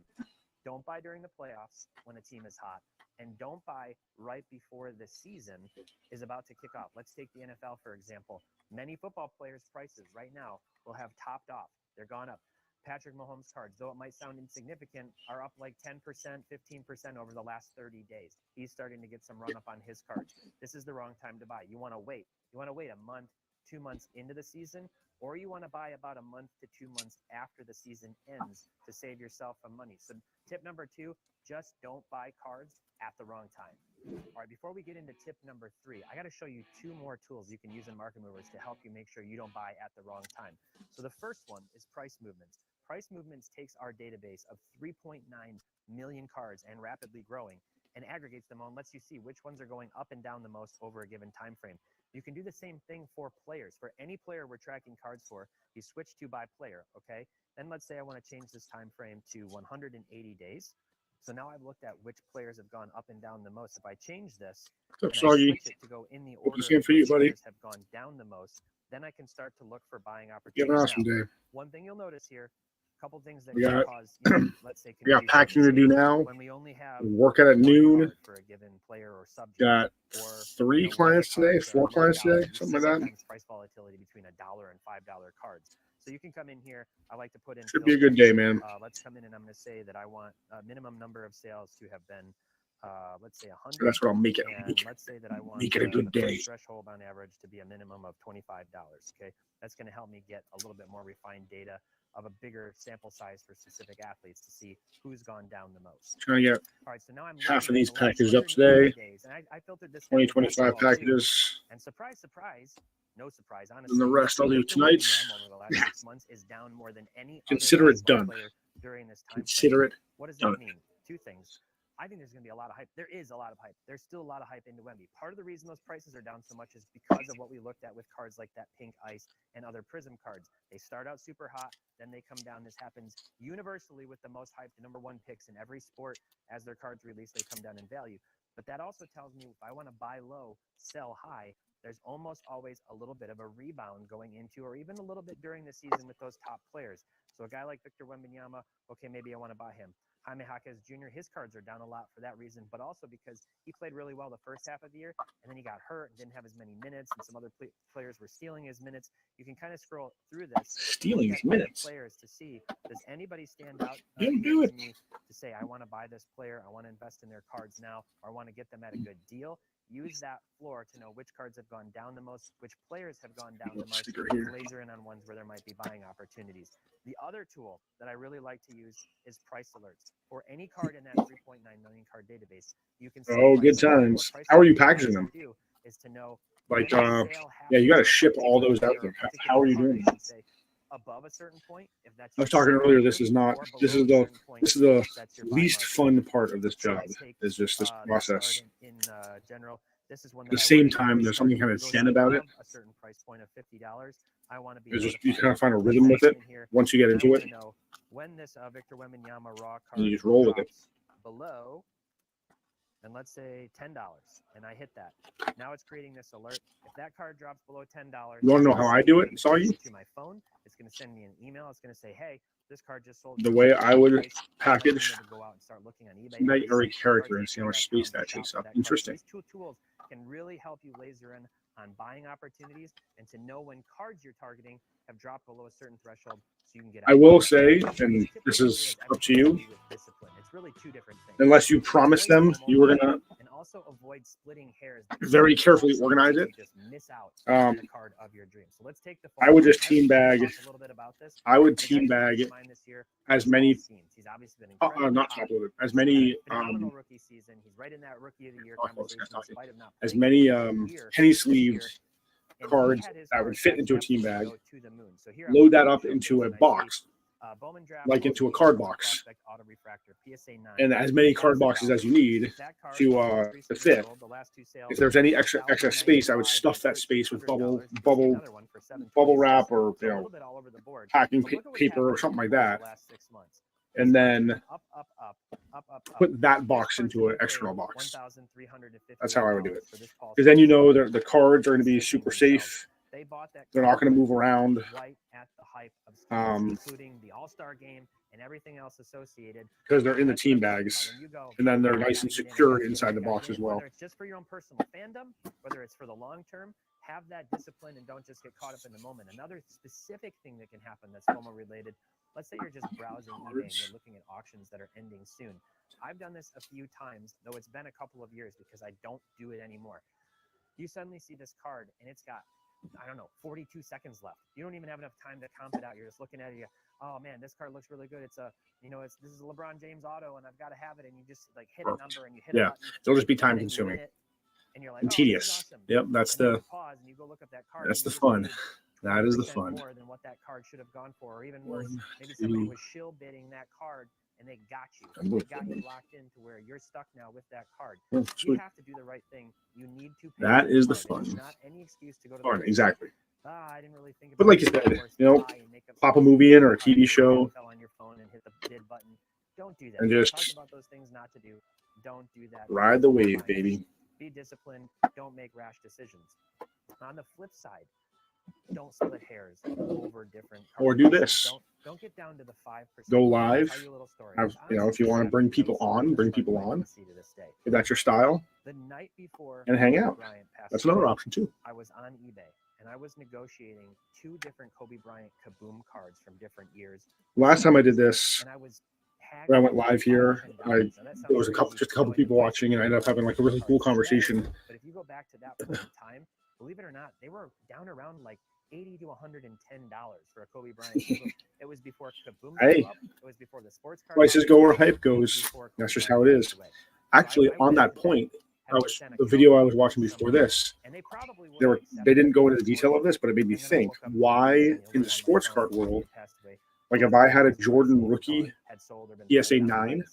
Don't buy during the playoffs when a team is hot, and don't buy right before the season is about to kick off. Let's take the NFL, for example. Many football players' prices right now will have topped off. They're gone up. Patrick Mahomes cards, though it might sound insignificant, are up like 10%, 15% over the last 30 days. He's starting to get some run up on his cards. This is the wrong time to buy. You want to wait. You want to wait a month, 2 months into the season, or you want to buy about a month to 2 months after the season ends to save yourself some money. So tip number 2, just don't buy cards at the wrong time. All right, before we get into tip number 3, I got to show you 2 more tools you can use in Market Movers to help you make sure you don't buy at the wrong time. So the first one is price movements. Price movements takes our database of 3.9 million cards and rapidly growing and aggregates them all and lets you see which ones are going up and down the most over a given time frame. You can do the same thing for players. For any player we're tracking cards for, you switch to by player, okay? Then let's say I want to change this time frame to 180 days. So now I've looked at which players have gone up and down the most. If I change this and I switch it to go in the order the same for you, which buddy. players have gone down the most, then I can start to look for buying opportunities. You have an awesome day. One thing you'll notice here, a couple things that We can got- cause, let's say, We got confusion packing to do now. when we only have Work at one noon. card for a given player or subject. Got Or 3 clients today, 4 clients today, $1. something like that. Sometimes price volatility between $1 and $5 cards. So you can come in here. I like to put in. Should be a good day, man. Let's come in and I'm going to say that I want a minimum number of sales to have been let's say 100. So that's what I'll make it. And let's say that I want Make it a good the price day. threshold on average to be a minimum of $25. Okay, that's going to help me get a little bit more refined data of a bigger sample size for specific athletes to see who's gone down the most. Trying to get All right, so now I'm half of looking at these the last packages up 180 today. days, and I filtered this 2025 basketball too. packages. And surprise, surprise, no surprise, honestly. And the rest I'll do Victor tonight. Wembanyama over the last 6 months is down more than any Consider other it basketball done. player during this time Consider frame. it What does done. that mean? Two things. I think there's going to be a lot of hype. There is a lot of hype. There's still a lot of hype into Wemby. Part of the reason those prices are down so much is because of what we looked at with cards like that Pink Ice and other Prism cards. They start out super hot, then they come down. This happens universally with the most hyped #1 picks in every sport. As their cards release, they come down in value. But that also tells me if I want to buy low, sell high, there's almost always a little bit of a rebound going into, or even a little bit during the season with those top players. So a guy like Victor Wembanyama, okay, maybe I want to buy him. Jaime Jaquez Jr., his cards are down a lot for that reason, but also because he played really well the first half of the year, and then he got hurt and didn't have as many minutes, and some other players were stealing his minutes. You can kind of scroll through this. Stealing look his at other minutes. Players to see, does anybody stand out Don't here do to it. me to say, I want to buy this player, I want to invest in their cards now, or I want to get them at a good deal? Use that floor to know which cards have gone down the most, which players have gone down the most, Sticker here. laser in on ones where there might be buying opportunities. The other tool that I really like to use is price alerts. For any card in that 3.9 million card database, you can see Oh, good price alerts. times. What price How are you alerts allows packaging them? to do is to know Like, when a yeah, sale you happens got to for a ship all particular those out player or there. a How are you particular doing card. that? Say above a certain point, if that's I was your talking sell earlier. value, This is not. or This below is a the. certain point, This is the if that's your buy least market. fun part of this So job. I take Is just this this card process. in general. This is one At that the I same would time, there's something kind of zen about it. a certain price point of $50. I want to be It's just you notified. kind of find a Let's rhythm say with I'm it in here, once you get and I into want it. to know when this Victor Wembanyama raw card You just roll with it. drops below, and let's say $10, and I hit that. Now it's creating this alert. If that card drops below $10, You want to know how I do it? Saw you? to my phone. It's going to send me an email. It's going to say, "Hey, this card just sold." The for way this I would price." I'm looking package to go out and start looking on eBay. Night now, every research character cards, and see how much space that shop takes for up. that card. Interesting. These two tools can really help you laser in on buying opportunities and to know when cards you're targeting have dropped below a certain threshold, so you can get out. I will say, This and this typically is has up to everything you, do with discipline. It's really two different things. unless you promise Avoid them FOMO you were gonna and also avoid splitting hairs that very can carefully cause organize you it. to just miss out Um, on the card of your dreams. So let's take the I would FOMO. just team bag. Talk a little bit about this. I would The guy team who comes bag to mind this year as is many, Paul Skeens. He's obviously been incredibly not hot. top loaded, as He's had many, a phenomenal rookie season. He's right in that rookie of the year Oh, I was conversation, talking. in spite of not as playing many the whole year penny this year. sleeved And he cards had his that would cards fit into a absolutely team bag. go to the moon. So here I'm Load that looking at up the into a showcase, and I see, box, Bowman Draft like into a Ultimate card Ultra box, Prospect Auto Refractor PSA 9. and as many card boxes as you need If that card to most recently fit. sold, the last two sales If there's any for excess space, I would $1,095 stuff that or space with $1,300. You can see another one for bubble $726. wrap or So a little bit all over the board. packing But look at what's paper or happened something like over that, the last 6 months. and These cards have then gone up, up, up, up, up, up. put that This box card into an should be external paid box. $1,350 That's how I would do it. for this Paul Because then you Skeens know card. the cards are going to be It's super sticking themselves. safe. They bought that They're not card going to move around right at the hype of Skeens, Um, including the All-Star game and everything else associated. because they're in the That's what team I'm talking about. bags, When you go, and then they're "I nice gotta and get in, I secure gotta get in, inside I the gotta box get as in," well. Whether it's just for your own personal fandom, whether it's for the long term, have that discipline and don't just get caught up in the moment. Another specific thing that can happen that's FOMO related, let's say you're just browsing eBay and you're looking at auctions that are ending soon. I've done this a few times, though it's been a couple of years because I don't do it anymore. You suddenly see this card and it's got, I don't know, 42 seconds left. You don't even have enough time to comp it out. You're just looking at it. You go, "Oh man, this card looks really good. It's a, this is a LeBron James auto, and I've got to have it." And you just like hit a number and you hit a button. It'll just be and time then you consuming win it, and you're like, and "Oh, this is tedious. awesome." Yep, that's And then the you pause and you go look up that card. that's and the you just fun. paid That is the 20% fun. more than what that card should have gone for, or even worse, 1, maybe somebody 2, was shill bidding that card and they got you. I'm They with got you. you locked into where you're stuck now with that card. Oh, You sweet. have to do the right thing. You need to pay That for is the card. It is fun. not any excuse to go to the Fun, place. exactly. I didn't really think about But like you it. said, Or you know, buy and make up pop a some movie in or a card TV that show fell on your phone and hit the bid button. Don't do that. and We just talked about those things not to do. Don't do that. ride the wave, Fine. baby. Be disciplined. Don't make rash decisions. On the flip side, don't split hairs over different Or card do prices. this. Don't get down to the 5%. Go I'll live. tell you a little story. Have, It's if honestly you want to sad bring because people some of on, this bring card people play I on. can see to this day. If that's your style, The night before and hang Kobe out. Bryant passed That's another away, option too. I was on eBay and I was negotiating 2 different Kobe Bryant Kaboom cards from different years. Last time I did this, And I was when I went live here, there was just a couple people watching, and I ended up having like a really cool conversation. But if you go back to that point in time, believe it or not, they were down around like $80 to $110 for a Kobe Bryant. It was before Kaboom. Hey, It was before the sports card. prices go where hype goes. That's just how it is. Actually, on that point, the video I was watching before this, they didn't go into the detail of this, but it made me think why in the sports card world, like if I had a Jordan rookie ESA 9,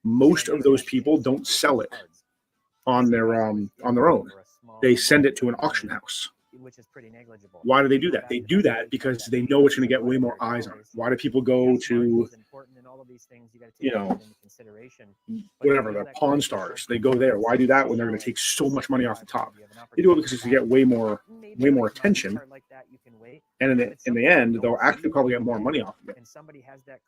most of those people don't sell it on their own. They send it to an auction house. Which is pretty negligible. Why do they do that? They do that because they know it's going to get way more eyes on it. Why do people go to, you know, whatever, the Pawn Stars? They go there. Why do that when they're going to take so much money off the top? They do it because it's to get way more attention. And in the end, they'll actually probably get more money off of it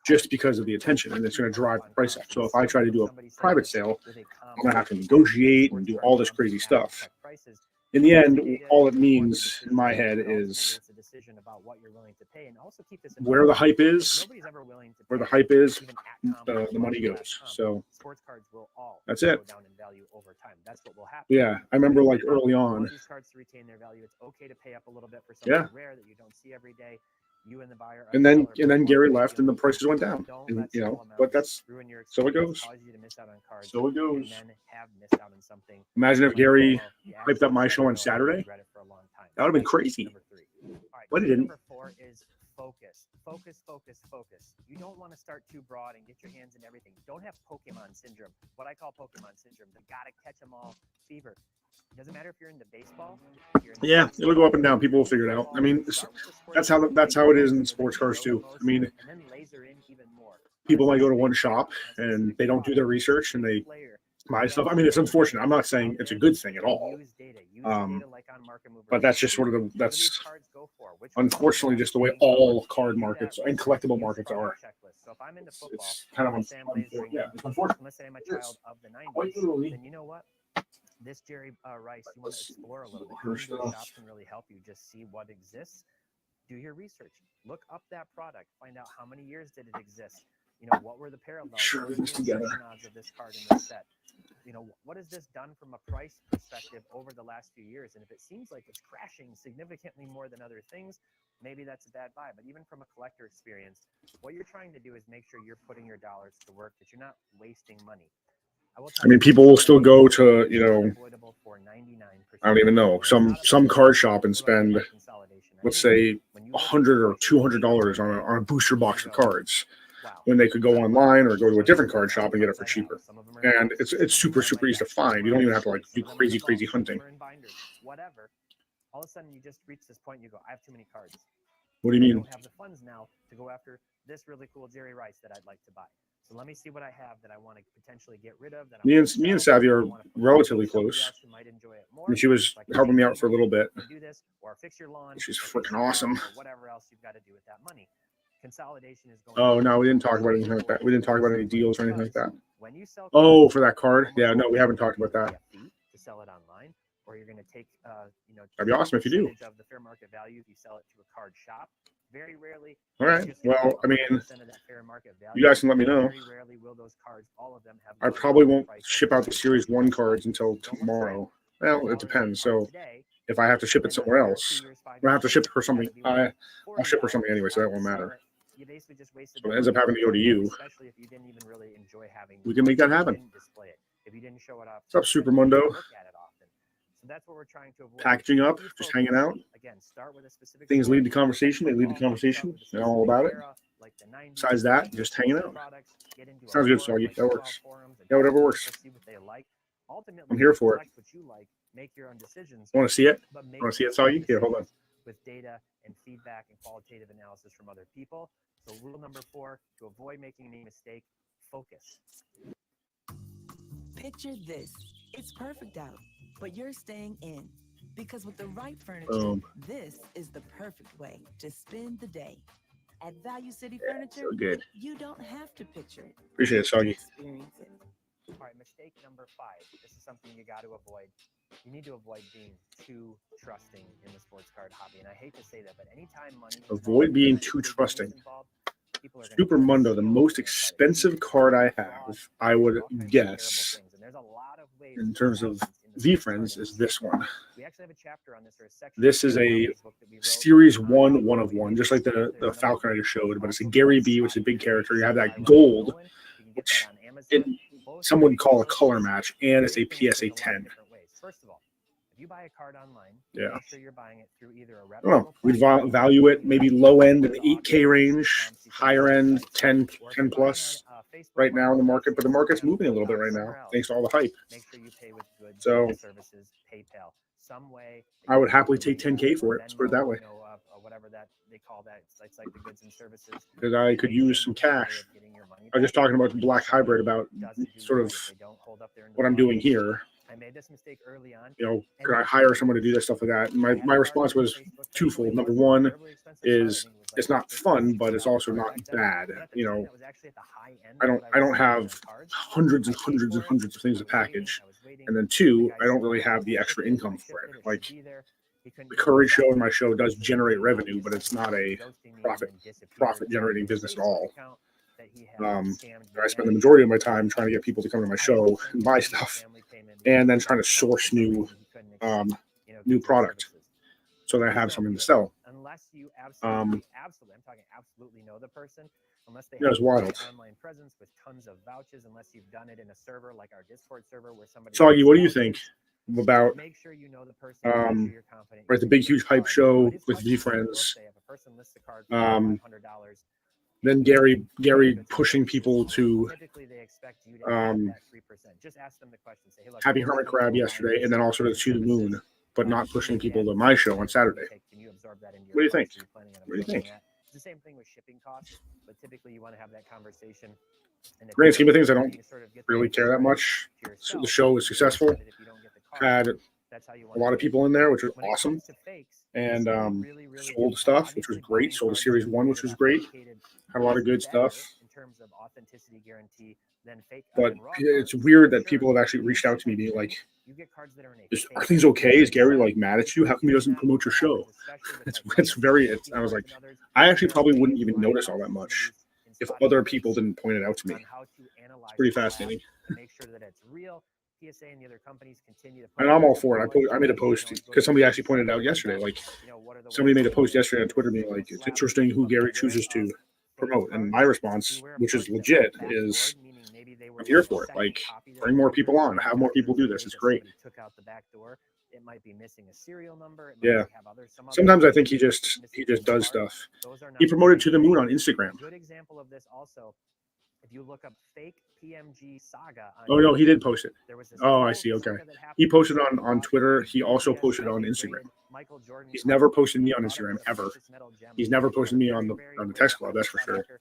just because of the attention, and it's going to drive the price up. So if I try to do a private sale, I'm going to have to negotiate and do all this crazy stuff. In the end, all it means in my head is where the hype is, the money goes. So that's it. Yeah, I remember like early on. Yeah. And then Gary left and the prices went down. And, you know, but that's so it goes. So it goes. Imagine if Gary hyped up my show on Saturday. That would have been crazy. But it didn't. Number 4 is focus. Focus. You don't want to start too broad and get your hands in everything. Don't have Pokemon syndrome. What I call Pokemon syndrome, the gotta catch them all fever. It doesn't matter if you're into baseball. Yeah, it'll go up and down. People will figure it out. I mean, that's how it is in sports cars too. I mean, people might go to one shop and they don't do their research and they buy stuff. I mean, it's unfortunate. I'm not saying it's a good thing at all. But that's just sort of that's unfortunately just the way all card markets and collectible markets are. It's kind of unfortunate. Yeah, it's unfortunate. Let's say I'm a child of the 90s, then you know what? This Jerry Rice, you want to explore a little bit. Shops can really help you just see what exists. Do your research. Look up that product. Find out how many years did it exist. You know, what were the parallels? Sure, this together. Odds of this card in this set. You know, what has this done from a price perspective over the last few years? And if it seems like it's crashing significantly more than other things, maybe that's a bad buy. But even from a collector experience, what you're trying to do is make sure you're putting your dollars to work, that you're not wasting money. I mean, people will still go to, you know, I don't even know, some card shop and spend, let's say, $100 or $200 on a booster box of cards, when they could go online or go to a different card shop and get it for cheaper. And it's super easy to find. You don't even have to like do crazy hunting. Whatever. All of a sudden, you just reach this point. And you go, I have too many cards. What do you mean? I don't have the funds now to go after this really cool Jerry Rice that I'd like to buy. So let me see what I have that I want to potentially get rid of. Me and Savvy are relatively close. I mean, she was helping me out for a little bit. She's freaking awesome. Whatever else you've got to do with that money. Consolidation is going. Oh no, we didn't talk about anything like that. We didn't talk about any deals or anything like that. Oh, for that card? Yeah, no, we haven't talked about that. To sell it online, or you're going to take, that'd be awesome if you do. Of the fair market value if you sell it to a card shop. Very rarely. All right. Well, I mean, you guys can let me know. Very rarely will those cards, all of them have. I probably won't ship out the Series 1 cards until tomorrow. Well, it depends. So if I have to ship it somewhere else, or I have to ship her something, I'll ship her something anyway, so that won't matter. So it ends up having to go to you. Especially if you didn't even really enjoy having. We can make that happen. If you didn't show it off. What's up, Supermundo? So that's what we're trying to avoid. Packaging up, just hanging out. Again, start with a specific things lead to conversation. They lead to conversation. They're all about it. Besides that, just hanging out. Sounds good, Soggy. That works. Yeah, whatever works. I'm here for it. Want to see it? Want to see it, Soggy? Here, hold on. With data and feedback and qualitative analysis from other people. So rule number 4, to avoid making any mistake, focus. Picture this. It's perfect out, but you're staying in. Because with the right furniture, this is the perfect way to spend the day. At Value City Furniture, so good. You don't have to picture it. Appreciate it, Soggy. Experience it. All right, mistake number 5. This is something you got to avoid. You need to avoid being too trusting in the sports card hobby. And I hate to say that, but anytime money... Avoid being too trusting. people are gonna Super guess Mundo, the what most they're gonna say. expensive card I have, I would All kinds of guess, terrible things, and there's a lot of ways in to terms do of that in the VFriends, card is this one. we actually have a chapter on this, or a section This is in a Gary's book that we wrote Series on 1, how 1 of we 1, make just like this. the There's another Falcon I book just showed, but it's a also Gary called B, which is a Stop big character. You have by that Leonard gold, Cohen. You can get which that on Amazon. it, Both someone are would call a great color sources. match, and it's a Great things PSA take a lot of 10. different ways. First of all, if you buy a card online, Yeah. make sure you're buying it through either a I don't know. reputable We'd platform, value it maybe low end in the 8K range, fancy higher end websites, 10, or if 10 you're buying plus on Facebook right now in the market, but the market's Marketplace, moving a little bit right now, somewhere else, thanks to all the hype. make sure you pay with good So services, PayPal, some way. that I you would can happily put the take money 10K on, for it. Let's put it that Venmo, way. you know, whatever that they call that. It's like the goods and services. Because I could Make sure use some you have a way cash. of getting your money I was just back. talking about the Black Hybrid, about Doesn't do sort good of if they don't hold up their end of what the I'm doing bargain. here. I made this mistake early on. You know, And could I it hire was someone to do this stuff like that? And I had my a card response on was Facebook that twofold. was Number an one incredibly expensive card. I is think it was it's like not fun, but it's $50 also card not back then. bad. But at the You time, know, that was actually at the high end I of don't what I don't was spending have on cards. hundreds I and paid hundreds and for it. hundreds of things I to was waiting. package. I was waiting. And then The two, guy I don't said, really "Oh, have the ship extra it. income I for shipped it. it. It Like should be there." He couldn't the get it Courage back Show to and my me. show does He was generate being revenue, but it's not a ghosting me and profit then disappeared profit back generating to the business at Facebook all. account that he had scammed me I spend and the majority of my he time had trying to get people to come to my I show also sent and him buy a stuff, family payment and then because trying to for source some new reason he couldn't accept, new goods and product services. so that I Please have don't something do to it sell. unless you Um, absolutely, I'm talking absolutely know the person, unless they It have was a great wild. online presence with tons of vouchers, unless you've done it in a server like our Discord server where somebody Soggy, lists what do you think vouchers. about Make sure you know the person. Make sure you're confident. right, the big huge hype Now, show it is with customary, I will VFriends? say, if a person lists a card for Um, $500, then Gary pushing people to typically they expect you to have um, that 3%. Just ask them the question. Say, hey, look, Happy most Hermit people Crab buy yesterday, this and then also to goods To and the Moon, services, but not you pushing need to people add to this my 3% show on Saturday. Can you absorb that into What do your you think? costs? Are you planning on What do you absorbing think? that? It's the same thing with shipping costs, but typically you want to have that conversation. And if Grand you're scheme of things, I don't looking to sort of get really the care that credit much. to So the yourself, show was you're successful. offended if you don't get the card. Had That's how you a want lot to of do it. people in there, which was When it awesome, comes to fakes, and really sold difficult. stuff, which was Obviously, great. buying Sold a cards Series that 1, which are was great. authenticated Had a lot of good is better stuff. in terms of authenticity guarantee than fake. But Than raw it's cards, weird for that people sure. have actually You reached can out see to me that being trend. like, You get cards that are in a are fake things okay? Is Gary set. like mad at you? How People come he do doesn't that. promote your What show? happens, especially with, like, It's very, legacy I was like, cards and others, I actually there are probably ways, wouldn't even blind notice all spots that in some of much these if spotty other images people didn't point it out to me. on how to analyze Pretty the graph fascinating. and make sure that it's real. PSA and the other companies continue to And I'm all for it. I made a post because somebody actually pointed out yesterday, like somebody made a post yesterday on Twitter being like, it's interesting who Gary chooses to promote. And my response, which is legit, is I'm here for it. Like, bring more people on, have more people do this. It's great. Took out the back door. It might be missing a serial number. It Yeah. might have some Sometimes I other think he issues just with missing does parts. stuff. Those are not He promoted the To the same Moon on thing. Instagram. A good example of this also, if you look up fake PMG saga on Oh no, he YouTube, did post it. there was this Oh, I whole see. Okay. saga that happened He posted where on Twitter. He also PBS posted on graded Instagram. Michael Jordan He's card. never posted me on Thought it Instagram was a ever. precious metal gem. He's never It was posted me a on the very on the rare text club. highly That's for sought sure. after,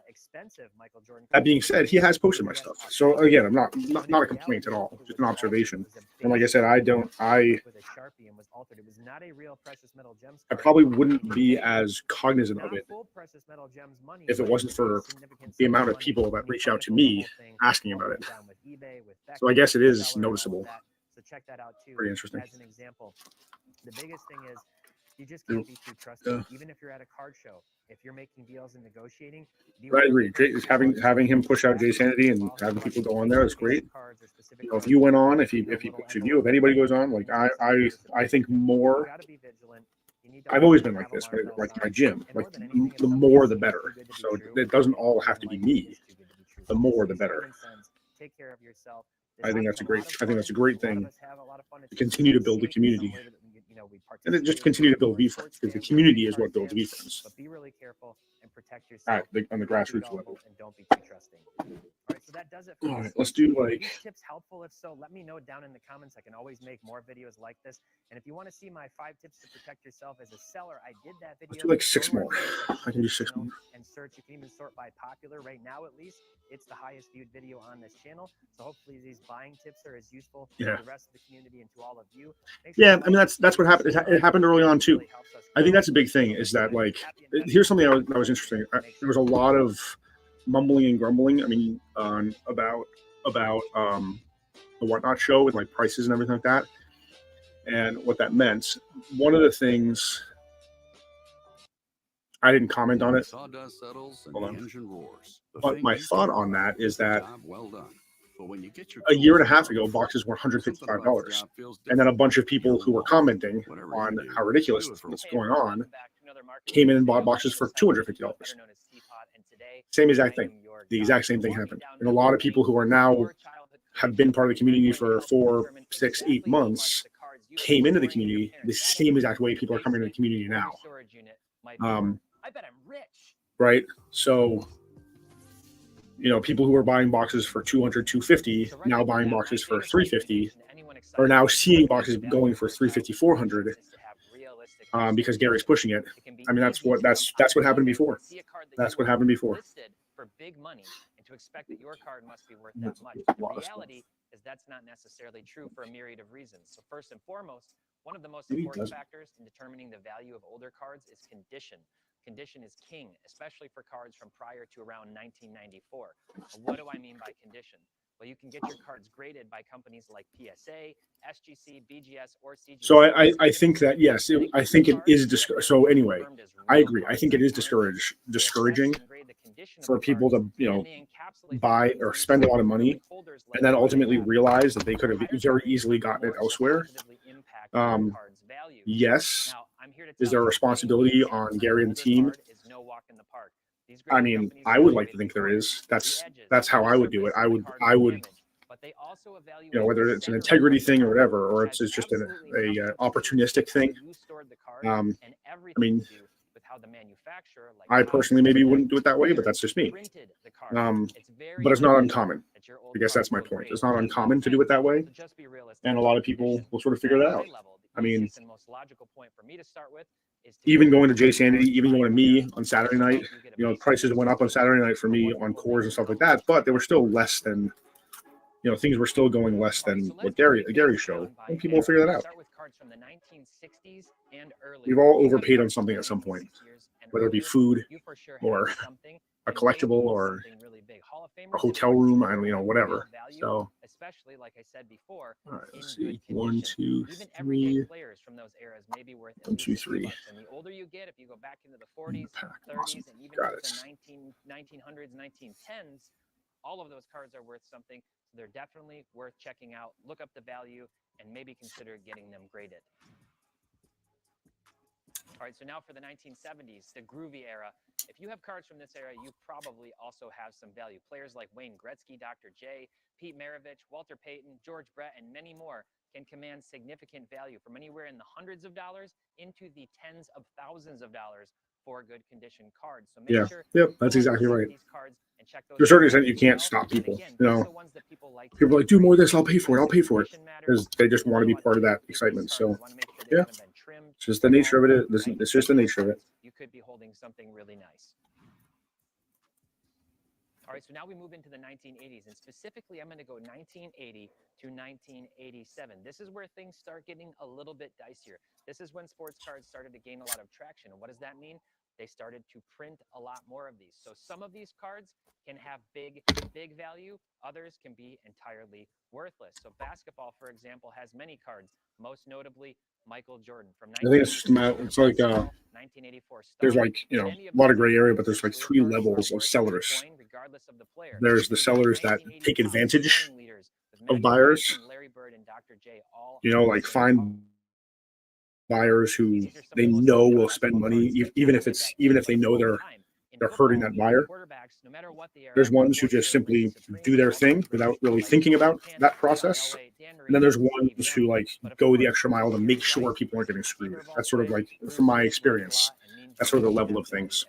expensive Michael Jordan That card. being said, he has posted my stuff. So again, I'm not When not in a complaint at reality, all. it Just was an altered. observation. It was a And like I base said, I with a Sharpie and was altered. It was not a real precious metal gems card. probably wouldn't And be today, as cognizant of not it full precious metal gems money, if it but wasn't a for significant the sum amount of money. people that And you reach out to chronicle the me whole thing, asking all about the it. way down with eBay, with So I Beckett, guess it with is Seller, and all of noticeable. that. So check that out too. Pretty interesting. As an example, the biggest thing is you just can't be too trusting. Yeah. Even if you're at a card show, if you're making deals and negotiating, I agree. Having him push out Jay Sanity and having people go on there is great. You know, if you went on, if he puts you, if anybody goes on, like I think more. I've always been like this, right? Like my gym, like the more the better. So it doesn't all have to be me. The more the better. Take care of yourself. I think that's a great thing to continue to build the community. And then just continue to build VFriends, because the community is what builds VFriends. But be really careful and protect yourself On the grassroots level. and don't be too trusting. All right, so that does it for All this right, let's do Are like these tips helpful? If so, let me know down in the comments. I can always make more videos like this. And if you want to see my 5 tips to protect yourself as a seller, I did that video. let's do like 6 Go to our more. video section I can do of the 6 channel more. and search. You can even sort by popular. Right now, at least, it's the highest viewed video on this channel. So hopefully these buying tips are as useful Yeah. to the rest of the community and to all of you. Make sure Yeah, you I mean like, that's what happened. It happened early on too. really helps us I think grow. that's a big thing. Is that like here's something that was interesting. There was a lot of mumbling and grumbling. I mean, about the Whatnot show with like prices and everything like that, and what that meant. One of the things I didn't comment on it. Sawdust settles and Hold the on. engine roars. The But thing my you thought care on about that is that job well done. But when you get your a year and a tools half out ago, in front, boxes were something about the $155. job feels And then a different. bunch of people You'll who were walk. commenting Whatever on you do, how ridiculous do it for what's Hey going everyone, on welcome back to another Market came in Movers and bought video. My boxes name for is Tyler $250. Bishop, better known as Teapot, and today Same I exact am thing. your The guide. exact same We're thing walking happened. down And a lot memory of people lane who are of now your childhood have been part of the community going to for help you 4, determine 6, 8 exactly how much months the cards you have came into the storing in your community the parents' same attic, exact way people are coming into the basement, community or your now. storage unit might be worth. I bet I'm rich. Right? So, people who are buying boxes for 200, 250, So right now off the buying bat, my boxes for favorite 350, recommendation to anyone excited are now about seeing determining boxes the value going of for their 350, childhood 400 collections is to have realistic because expectations. Gary's pushing it. It can be I mean, that's easy what to jump out what of happened the before. see a card that That's you what want happened before. listed for big money and to expect that your card must be worth that That's much. a The lot of stuff. reality is that's not necessarily true for a myriad of reasons. So first and foremost, one of the most Maybe it important doesn't. factors in determining the value of older cards is condition. Condition is king, especially for cards from prior to around 1994. What do I mean by condition? Well, you can get your cards graded by companies like PSA, SGC, BGS, or CGC. So I think that, yes, I think it is so anyway, I agree. I think it is discouraging for people to, buy or spend a lot of money and then ultimately realize that they could have very easily gotten it elsewhere. Yes. Is there a responsibility on Gary and the team? I mean, I would like to think there is. That's how I would do it. I would, whether it's an integrity thing or whatever, or it's just a opportunistic thing. I mean, I personally maybe wouldn't do it that way, but that's just me. But it's not uncommon. I guess that's my point. It's not uncommon to do it that way, and a lot of people will sort of figure that out. I mean, even going to Jay Sanity, even going to me on Saturday night, prices went up on Saturday night for me on cores and stuff like that, but they were still less than, things were still going less than what Gary showed, and people will figure that out. We've all overpaid on something at some point, whether it be food or a collectible or a hotel room, I don't whatever. So, especially like I said before, all right, let's see. 1, 2, 3. players from those eras may be worth 1, 2, 3. And the older you get, if you go back into the 40s, 30s, and even Got into it. the 1900s, 1910s, all of those cards are worth something. So they're definitely worth checking out. Look up the value and maybe consider getting them graded. All right, so now for the 1970s, the groovy era. If you have cards from this era, you probably also have some value. Players like Wayne Gretzky, Dr. J, Pete Maravich, Walter Payton, George Brett, and many more can command significant value from anywhere in the hundreds of dollars into the tens of thousands of dollars for good condition cards. So make sure that's exactly right. these cards and check those To a certain extent, you can't stop people. People are like, do more of this, I'll pay for it, because they just want to be part of that excitement. So, yeah, it's just the nature of it. It's just the nature of it. You could be holding something really nice. All right, so now we move into the 1980s, and specifically, I'm going to go 1980 to 1987. This is where things start getting a little bit dicier. This is when sports cards started to gain a lot of traction. And what does that mean? They started to print a lot more of these. So some of these cards can have big value. Others can be entirely worthless. So basketball, for example, has many cards, most notably Michael Jordan from I think it's like 1984. There's like a lot of gray area, but there's like 3 levels of sellers. There's the sellers that take advantage of buyers. Like find buyers who they know will spend money, even if they know they're hurting that buyer. There's ones who just simply do their thing without really thinking about that process. And then there's ones who like go the extra mile to make sure people aren't getting screwed. That's sort of like, from my experience, that's sort of the level of things,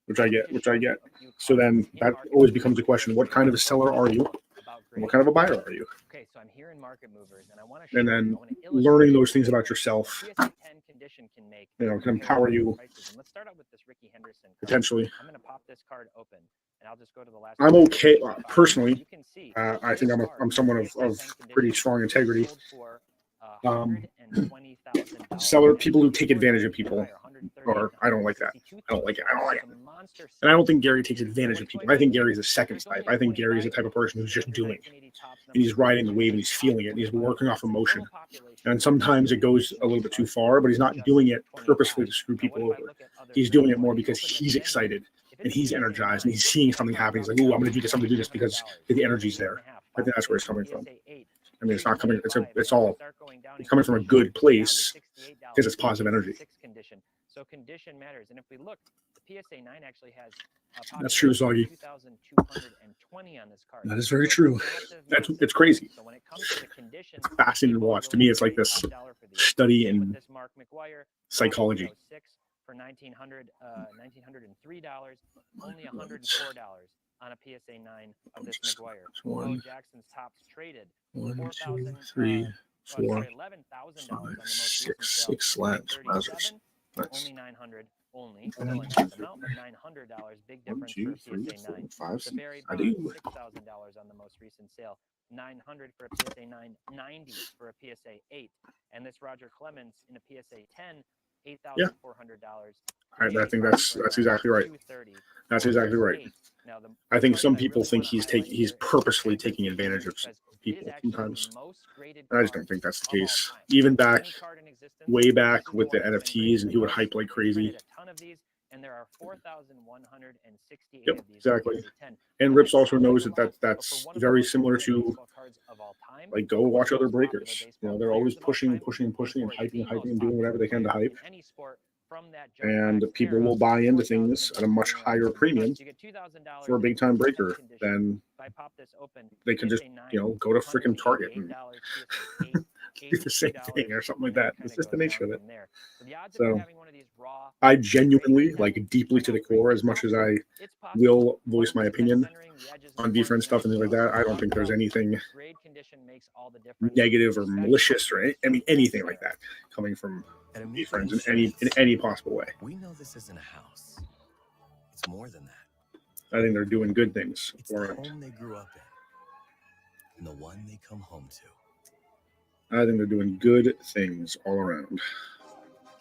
which I get. So then that always becomes a question: what kind of a seller are you? And what kind of a buyer are you? Okay, so I'm here in Market Movers, and I want to. And then learning those things about yourself, can empower you. Let's start out with this Ricky Henderson card. Potentially. I'm going to pop this card open, and I'll just go to the last. I'm okay personally. I think I'm someone of pretty strong integrity. Seller, people who take advantage of people, or I don't like that. I don't like it. I don't like it. And I don't think Gary takes advantage of people. I think Gary's the second type. I think Gary's the type of person who's just doing it. And he's riding the wave and he's feeling it. And he's working off emotion. And sometimes it goes a little bit too far, but he's not doing it purposefully to screw people over. He's doing it more because he's excited and he's energized and he's seeing something happen. He's like, "Ooh, I'm going to do this. I'm going to do this," because the energy's there. I think that's where it's coming from. I mean, it's not coming. It's coming from a good place because it's positive energy. So condition matters. And if we look, the PSA 9 actually has That's true, Soggy. 2,220 on this card. That is very true. It's crazy. So when it comes to the condition, It's fascinating to watch. To me, it's like this study in psychology. For $1,903, only $104 on a PSA 9 of this McGuire. Bo Jackson's tops traded. 1, 2, 4,000, 3, 4, $11,000 on the most recent 6, sale. 6 slabs. 37, Nice. only 900, only. Still a nice amount, but $900, big 1, difference 2, for a 3, PSA 9. 4, 5, The 6. Barry I Bonds, do. $6,000 on the most recent sale. 900 for a PSA 9, 90 for a PSA 8. And this Roger Clemens in a PSA 10, $8,400. I think that's exactly right. That's exactly right. I think some people think he's purposefully taking advantage of people sometimes. And I just don't think that's the case. Even way back with the NFTs, and he would hype like crazy. And there are 4,168 Yep, of these. exactly. And Rips also knows that's very similar to, like, go watch other breakers. You know, they're always pushing and hyping and doing whatever they can to hype. And people will buy into things at a much higher premium for a big time breaker than they can just, go to freaking Target and do the same thing or something like that. It's just the nature of it. So I genuinely, like, deeply to the core, as much as I will voice my opinion on defense stuff and things like that, I don't think there's anything negative or malicious or anything like that coming from defense in any possible way. We know this isn't a house. It's more than that. I think they're doing good things It's for the it. home they grew up in, and the one they come home to. I think they're doing good things all around.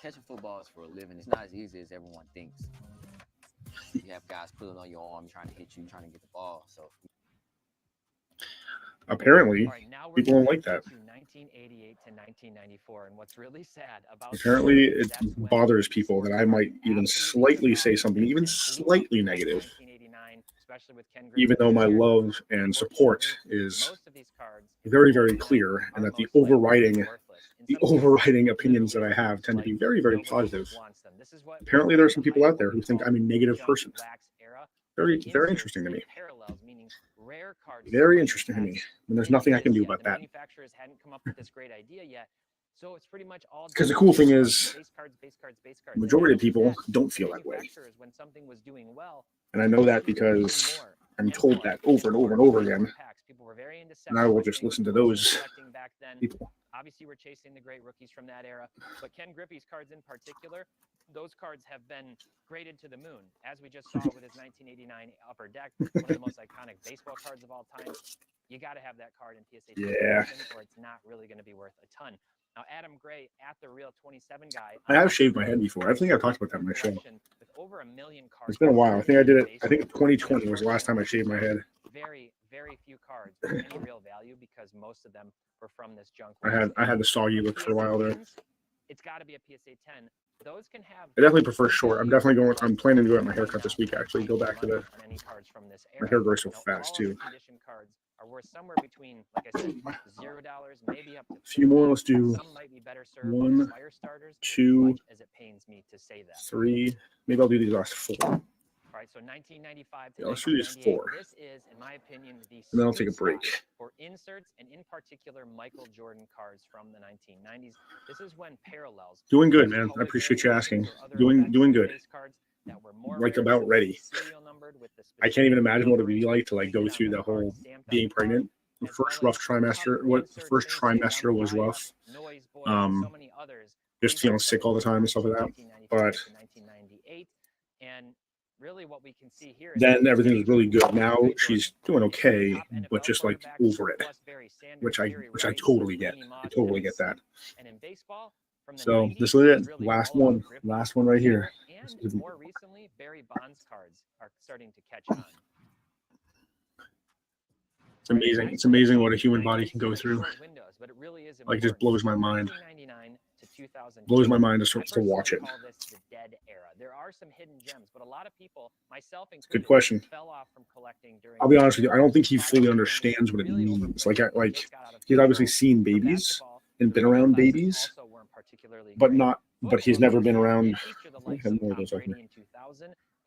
Catching footballs for a living, it's not as easy as everyone thinks. You have guys put it on your arm trying to hit you, trying to get the ball. So Apparently, people don't like that. 1988 to 1994, and what's really sad about Apparently, it bothers people that I might even slightly say something, even slightly negative, even though my love and support is very, very clear, and that the overriding opinions that I have tend to be very, very positive. Apparently, there are some people out there who think I'm a negative person. Very, very interesting to me. Very interesting to me. And there's nothing I can do about that. Manufacturers hadn't come up with this great idea yet. So it's pretty much all Because the cool thing is, base cards. the majority of people don't feel that way. When something was doing well, And I know that because I'm told that over and over and over again. And I will just listen to those people. Obviously, we're chasing the great rookies from that era, but Ken Griffey's cards in particular, those cards have been graded to the moon, as we just saw with his 1989 Upper Deck, one of the most iconic baseball cards of all time. You got to have that card in PSA 10, or it's not really going to be worth a ton. Now, Adam Gray, at the Real 27 guy. I have shaved my head before. I think I've talked about that on my show. With over 1 million cards. It's been a while. I think I did it. I think 2020 was the last time I shaved my head. Very, very few cards with any real value because most of them were from this junk. I had the soggy look for a while there. It's got to be a PSA 10. Those can have. I definitely prefer short. I'm planning to go get my haircut this week. Actually, go back to my hair grows so fast too. Cards are worth somewhere between, like I said, $0, maybe up to. A few more. Let's do Some might be better served 1, fire starters, 2, as it pains me to say that. 3. Maybe I'll do these last 4. All right, so 1995 to Let's do these 4. This is, in my opinion, the And then I'll take a break. for inserts, and in particular, Michael Jordan cards from the 1990s. This is when parallels. Doing good, man. I appreciate you asking. Doing good. Like about ready. I can't even imagine what it'd be like to go through the whole being pregnant. The first rough trimester. The first trimester was rough. Just feeling sick all the time and stuff like that. But really what we can see here then everything was really good. Now she's doing okay, but just over it, which I totally get. I totally get that. And in baseball, from the So 90s this is it. really Last all about one. grip Last one right here. And more recently, Barry Bonds cards are starting to catch on. It's amazing. It's amazing what a human body can go through. Windows, but it really is Like, just important. blows my mind. 1999 to 2002. Blows my mind I to personally watch it. call this the dead era. There are some hidden gems, but a lot of people, myself included, Good question. fell off from collecting during. I'll be honest with you. I don't think he fully understands what it means. Like he's obviously seen babies and been around babies, but not. But he's never been around. I have more of those right here.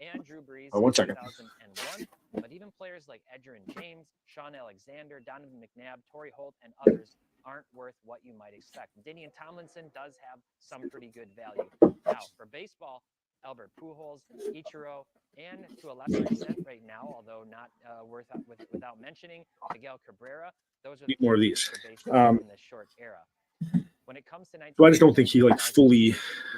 And Drew Brees Oh, 1 second. 2001, but even players like Edgerrin James, Sean Alexander, Donovan McNabb, Torrey Holt, and others aren't worth what you might expect. Dinian Tomlinson does have some pretty good value. Now, for baseball, Albert Pujols, Ichiro, and to a lesser extent right now, although not without mentioning, Miguel Cabrera. Those are the Eat more of key these. for baseball in this short era. When it comes to So I just don't think he like fully you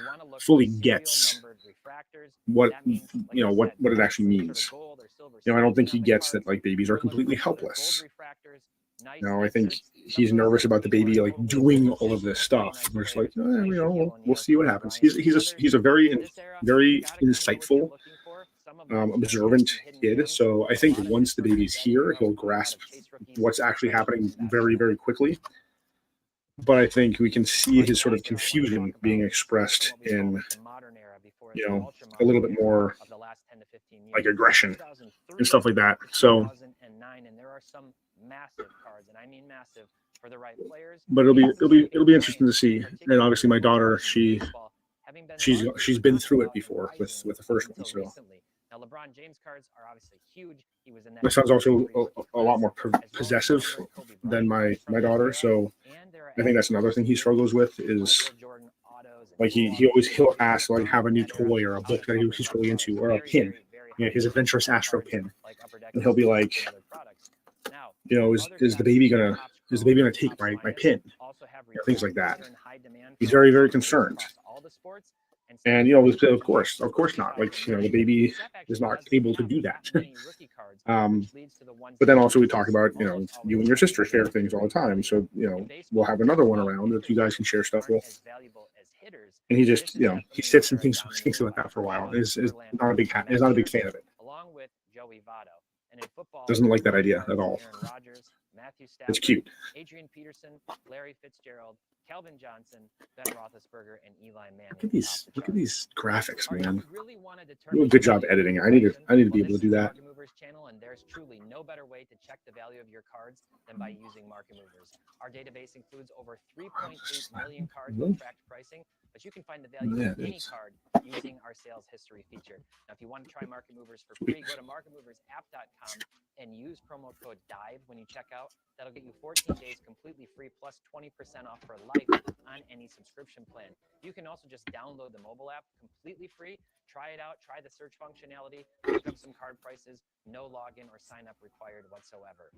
wanna look for fully serial gets numbered refractors. what That means, like you know I what said, it actually some sort of means. gold or silver You know, I don't think stitching he on the gets that cards. like babies We're are looking completely for other helpless. gold refractors, nice No, I think inserts. he's Some of nervous those about the are baby like totally doing overlooked. all of this Some really stuff. nice We're just players like, like you know, Shaquille O'Neal, we'll see what Kobe happens. Bryant, He's others. a very In this era, very you gotta kinda know what you're insightful, looking for. Some of those observant some hidden kid. gems. So I A think lot of once this the from the baby's betting here, era, he'll a lot of grasp chase rookies, what's actually especially happening from that very, era. very quickly. But I think we can see his sort of confusion being expressed in, you know, a little bit more like aggression and stuff like that. So, 2009, and there are some massive cards, and I mean massive for the right players. but it'll be interesting to see. And obviously, my daughter, she's been through it before with the first one. So Now, LeBron James cards are obviously huge. He was in that. my son's also a lot more possessive than my daughter. So I think that's another thing he struggles with is like he'll ask like have a new toy or a book that he's really into or a pin, you know, his adventurous Astro pin, and he'll be like, you know, is the baby gonna take my pin, you know, things like that. He's very, very concerned. And, you know, of course not. Like, you know, the baby is not able to do that. But then also we talk about, you know, you and your sister share things all the time. So, you know, we'll have another one around that you guys can share stuff with. And he just, you know, he sits and thinks about that for a while. Is not a big fan of it. Along with Joey Votto. And in football, Doesn't like that idea at all. Aaron Rodgers, Matthew Stafford, It's cute. Adrian Peterson, Larry Fitzgerald, Calvin Johnson, Ben Roethlisberger, and Eli Manning. Look at these graphics, man. Really want to You do a determine good job editing. I need to be able to do that. Market Movers channel, and there's truly no better way to check the value of your cards than by using Market Movers. Our database includes over 3.8 million cards with tracked pricing, but you can find the value of any card using our sales history feature. Now, if you want to try Market Movers for free, go to marketmoversapp.com and use promo code DIVE when you check out. That'll get you 14 days completely free plus 20% off for life on any subscription plan. You can also just download the mobile app completely free. Try it out. Try the search functionality. Look up some card prices. No login or sign up required whatsoever.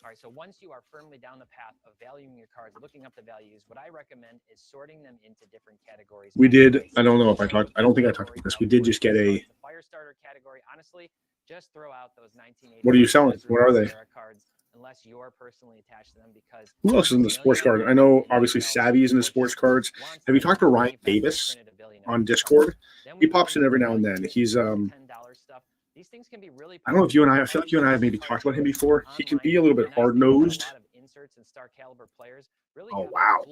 All right, so once you are firmly down the path of valuing your cards, looking up the values, what I recommend is sorting them into different categories. We did. I don't know if I talked. I don't think I talked about this. We did just get a. The fire starter category. Honestly, just throw out those 1980s. What are you selling? What are they? Cards, unless you're personally attached to them, because Who else is in the sports card? I know obviously Savvy is in the sports cards. Have you talked to Ryan Davis on Discord? He pops in every now and then. He's These things can be really. I don't know if you and I feel like you and I have maybe talked about him before. He can be a little bit hard nosed. Oh wow.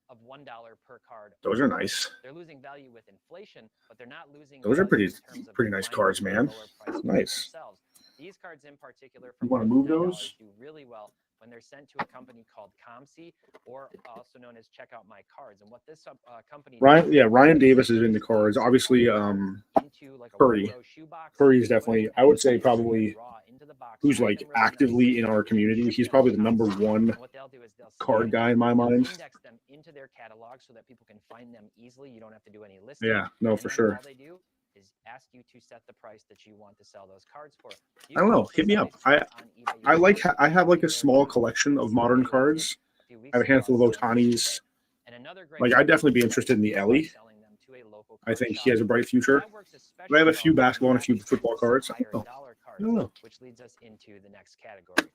Of $1 per card. Those are nice. They're losing value with inflation, but they're not losing. Those are pretty pretty nice cards, man. Nice. These cards in particular, You want to move those? do really well when they're sent to a company called ComC, or also known as Check Out My Cards. And what this company Ryan Davis is in the cards. Obviously, into like a Curry. Curry is definitely, I would say, probably who's like actively in our community. He's probably the number one card guy in my mind. Index them into their catalog so that people can find them easily. You don't have to do any listing. Yeah, no, for sure. All they do is ask you to set the price that you want to sell those cards for. I don't know. Hit me up. I have like a small collection of modern cards. I have a handful of Otanis. Like, I'd definitely be interested in the Ellie. I think he has a bright future. But I have a few basketball and a few football cards. I don't know. Which leads us into the next category.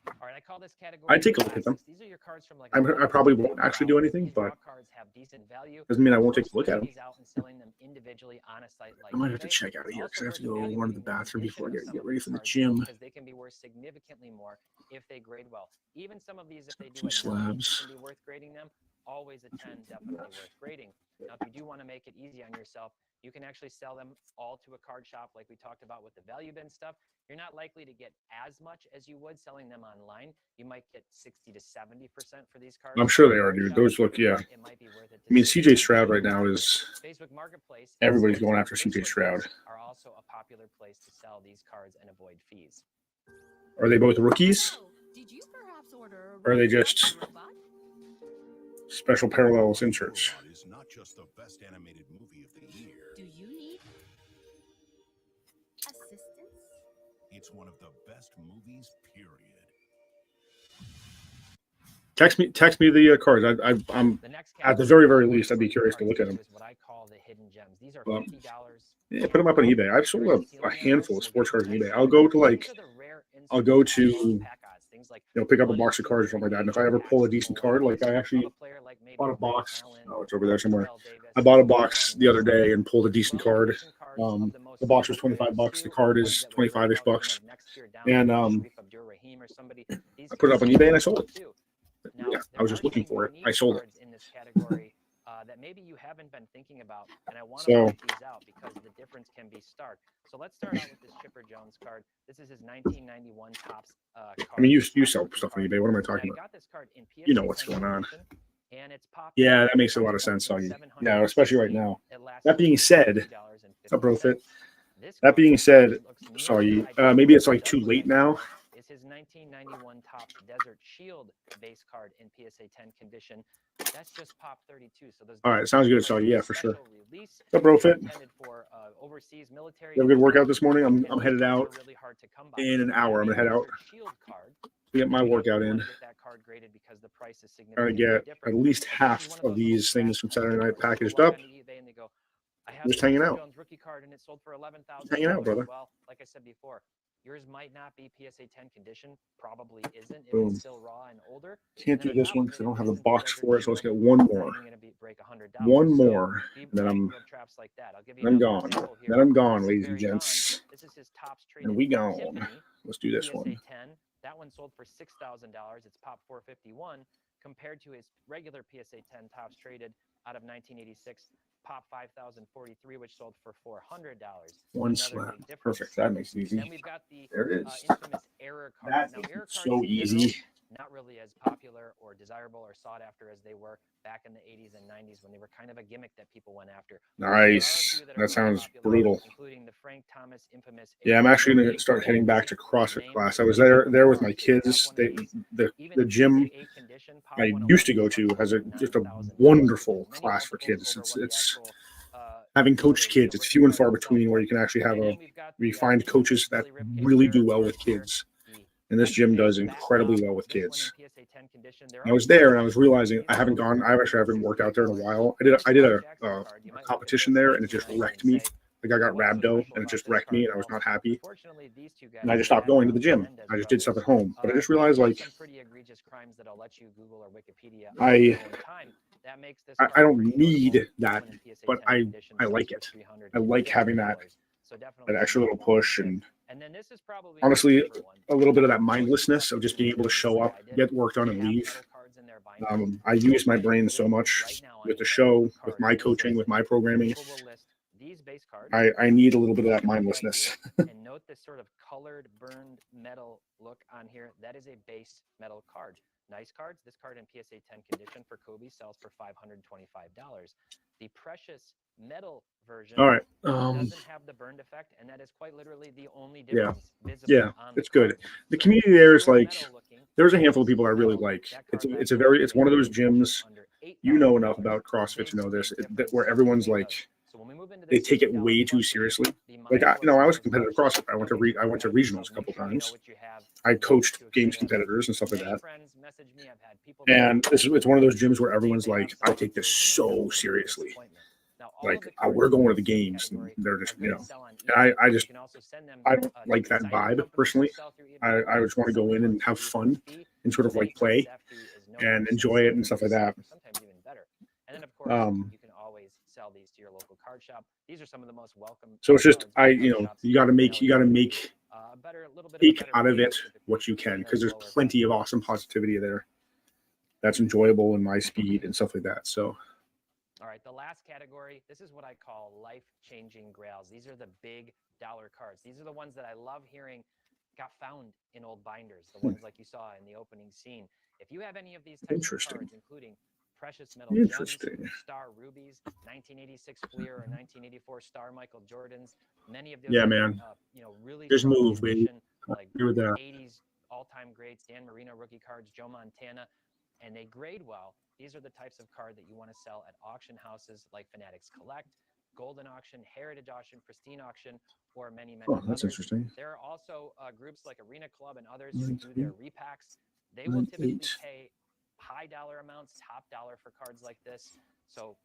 All right, I call this category. I'd take a look at them. classics. These are your cards from like. I probably won't actually do anything, These raw but cards have decent value. doesn't mean I won't take a look at them. These out and selling them individually on a site like I might have to eBay. check out of It's here because I also have to go worth run to the evaluating bathroom the before I condition of get some ready of for the these cards, gym. because they can be worth significantly more if they grade well. Even some of these, if they do Two it nice, slabs. it can be worth grading them. Always a 10, definitely worth grading. Now, if you do want to make it easy on yourself, you can actually sell them all to a card shop like we talked about with the value bin stuff. You're not likely to get as much as you would selling them online. You might get 60 to 70% for these cards. I'm sure they are, dude. Those look, yeah. It might be worth it to I mean, save CJ some Stroud money. right now is Facebook Marketplace. everybody's and going after CJ Facebook Stroud. groups are also a popular place to sell these cards and avoid fees. Are they both rookies? Did you perhaps order Or are they just special parallels inserts? Robot is not just the best animated movie of the year. Do you need assistance? It's one of the best movies, period. Text me the cards. I'm The next at the category very are least, I'd be curious to look at them. is what I call the hidden gems. These are Well, $50. Yeah, put them up on eBay. I've sold a handful of sports cards on eBay. I'll go to like, I'll go to, pick up a box of cards or something like that. And if I ever pull a decent card, like I actually bought a box. Oh, it's over there somewhere. I bought a box the other day and pulled a decent card. The box was $25. The card is 25-ish bucks. And I put it up on eBay and I sold it. Yeah, I was just looking for it. I sold it. In this category that maybe you haven't been thinking about, and I want to So- point these out because the difference can be stark. So let's start out with this Chipper Jones card. This is his 1991 Topps card. I mean, you sell stuff on eBay. What am I talking I about? got this card in You know PSA what's 10 going on. condition, and it's popped Yeah, up that makes a lot of sense, Augie. Yeah, especially right now. It lasts That being said, $50.50. up, bro, fit. This That card being said, looks nearly sorry, identical maybe it's to like the too other late one. now. It's his 1991 Topps Desert Shield base card in PSA 10 condition. That's just pop 32. So those All right, sounds good, cards Saugy. are Yeah, for sure. special release. What's up, bro, They're fit? intended for overseas military. You have a good use, workout this morning? I'm and headed these cards out are really hard to come by. in an hour. I'm gonna head out Desert Shield card. to get my You workout definitely in. wanna get that card graded because the price is Trying to significantly get at different. least But this is half one of those these little things from scratch Saturday cards night where packaged people walk up. onto eBay and they go, I have Just the hanging Chipper out. Jones rookie card and it sold for $11,000. Hanging out, brother. Well, like I said before, yours might not be PSA 10 condition, probably isn't if Boom. it's still raw and older. Can't And do then on this top one of because I it, don't if have it a isn't the box Desert for it, so let's Shield, get one it's not more. even gonna break $100. One So more, be and then I'm mindful of traps like that. I'll give you I'm another gone. example here. Then I'm gone, This is ladies and Barry gents. Bonds. This is his Topps traded And we gone. Tiffany Let's do this PSA one. 10. That one sold for $6,000. It's pop 451 compared to his regular PSA 10 Topps traded out of 1986 pop 5,043, which sold for $400. One Another slab. big difference. Perfect. That makes it easy. Then we've got the There it is. infamous error card. That Now, makes error it cards so in general, easy. not really as popular or desirable or sought after as they were back in the 80s and 90s when they were kind of a gimmick that people went after. There are a Nice. few that are That really sounds popular, brutal. including the Frank Thomas infamous Yeah, I'm error actually card. gonna start heading back to CrossFit Name class. I was there with my cards. If you have kids. one of these, The even gym PSA 8 condition, Pop I 101 used to go to starts has a at just a $9,000, wonderful with many class for multiples kids. over what the It's actual, having coached so the kids. It's rookie few and card far would sell between where for. you can actually have And a then we've got we the, find coaches that Billy Ripken really do error well card with here. kids. The And this gym does back incredibly top, well with this one kids. in PSA 10 condition. There I are was there and I some was realizing I in haven't gone. I actually haven't worked out there in a while. I did a competition there and it just wrecked me. Like I got rhabdo and it just wrecked me and I was not happy. Unfortunately, these two guys And I just stopped going to the gym. I just did stuff at home. But I just realized like some pretty egregious crimes that I'll let you Google or Wikipedia I- on your own time. That makes this I card don't pretty need notable. that, This one in PSA but 10 I condition like sells it. for $300 I like having that So definitely that extra little something you wanna push look and at. And then this is probably honestly, my favorite one. a little bit of that mindlessness of just being able to show up, get work done, and leave. I use my brain so much with the show, with my coaching, with my programming. These base cards. I need a little bit of that mindlessness. And note this sort of colored burned metal look on here. That is a base metal card. Nice cards. This card in PSA 10 condition for Kobe sells for $525. The precious metal version All right. doesn't have the burned effect, and that is quite literally the only Yeah. difference visible Yeah, on the it's good. card. The community there is Still like metal looking. there's a handful of people I really Metal. like. That It's card it's one of those gyms under you know enough $8,000. about CrossFit to know this Big that where difference everyone's between like those. So when we move into they the take it $60 way too plus seriously. be Like mindful I of was a some competitive of those CrossFit. I went to questions. regionals a Make couple sure you know times. what you have, I what coached to games expect. competitors and stuff like Many that. friends message me. I've had people And that it's one of those gyms where think everyone's they have like, I take this something and then so it's a seriously. disappointment. Now, like, oh, we're going to the games, and they're just, I just, I don't like that vibe personally. I just want to go in and have fun and sort of like play and enjoy it and stuff like that. Sometimes even better. And then of course, you can always sell these to your local card shop. These are some of the most welcome. So it's just, you got to make take out of it what you can, because there's plenty of awesome positivity there that's enjoyable in my speed and stuff like that. So. All right, the last category, this is what I call life-changing grails. These are the big dollar cards. These are the ones that I love hearing got found in old binders, the ones like you saw in the opening scene. If you have any of these types of cards, including precious metal gems, star rubies, 1986 Fleer or 1984 star Michael Jordans, many of those, really just move, baby. like Agree with that. 80s all-time greats, Dan Marino rookie cards, Joe Montana, and they grade well. These are the types of card that you want to sell at auction houses like Fanatics Collect, Golden Auction, Heritage Auction, Pristine Auction, or many that's others. Interesting. There are also groups like Arena Club and others who do their repacks. They will typically pay high dollar amounts, top dollar for cards like this. So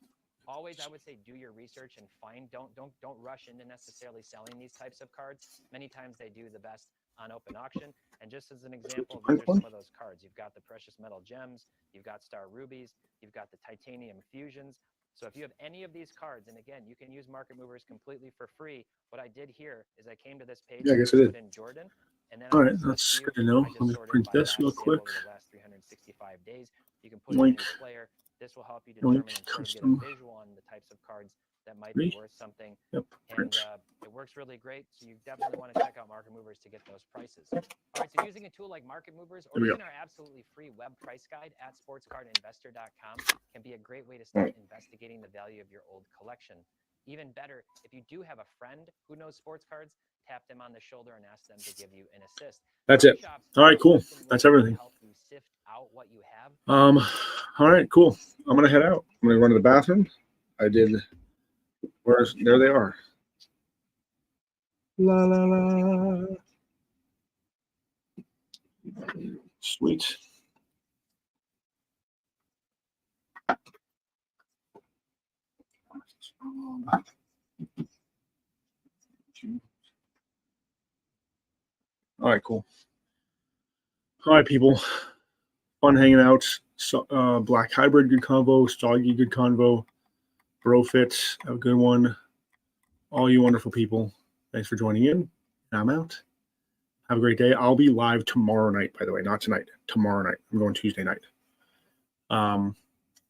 always, I would say, do your research and don't rush into necessarily selling these types of cards. Many times they do the best on open auction. And just as an example, these are some of those cards. You've got the precious metal gems, you've got star rubies, you've got the titanium fusions. So if you have any of these cards, and again, you can use Market Movers completely for free. What I did here is I came to this page. Yeah, I guess I did. In Jordan, and then all right, that's good to know. Let me print this real quick. Over the last 365 days, you can put it in your player. This will help you determine and sort of get a visual on the types of cards that might be worth something. Yep. And it works really great. So you definitely want to check out Market Movers to get those prices. All right, so using a tool like Market Movers or even our absolutely free web price guide at sportscardinvestor.com can be a great way to start investigating the value of your old collection. Even better, if you do have a friend who knows sports cards, tap them on the shoulder and ask them to give you an assist. That's it. All right, cool. That's everything. Help you sift out what you have. All right, cool. I'm gonna head out. I'm gonna run to the bathroom. There they are. La la la. Sweet. All right, cool. All right, people. Fun hanging out. So, Black Hybrid, good convo. Stoggy, good convo. Brofit, have a good one. All you wonderful people, thanks for joining in. I'm out. Have a great day. I'll be live tomorrow night, by the way, not tonight. Tomorrow night. I'm going Tuesday night.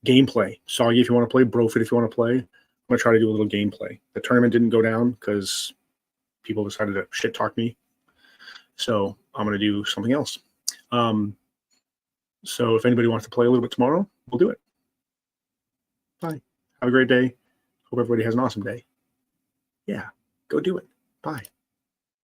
Gameplay. Soggy, if you want to play. Brofit, if you want to play. I'm going to try to do a little gameplay. The tournament didn't go down because people decided to shit talk me. So I'm going to do something else. So if anybody wants to play a little bit tomorrow, we'll do it. Bye. Have a great day. Hope everybody has an awesome day. Yeah, go do it. Bye.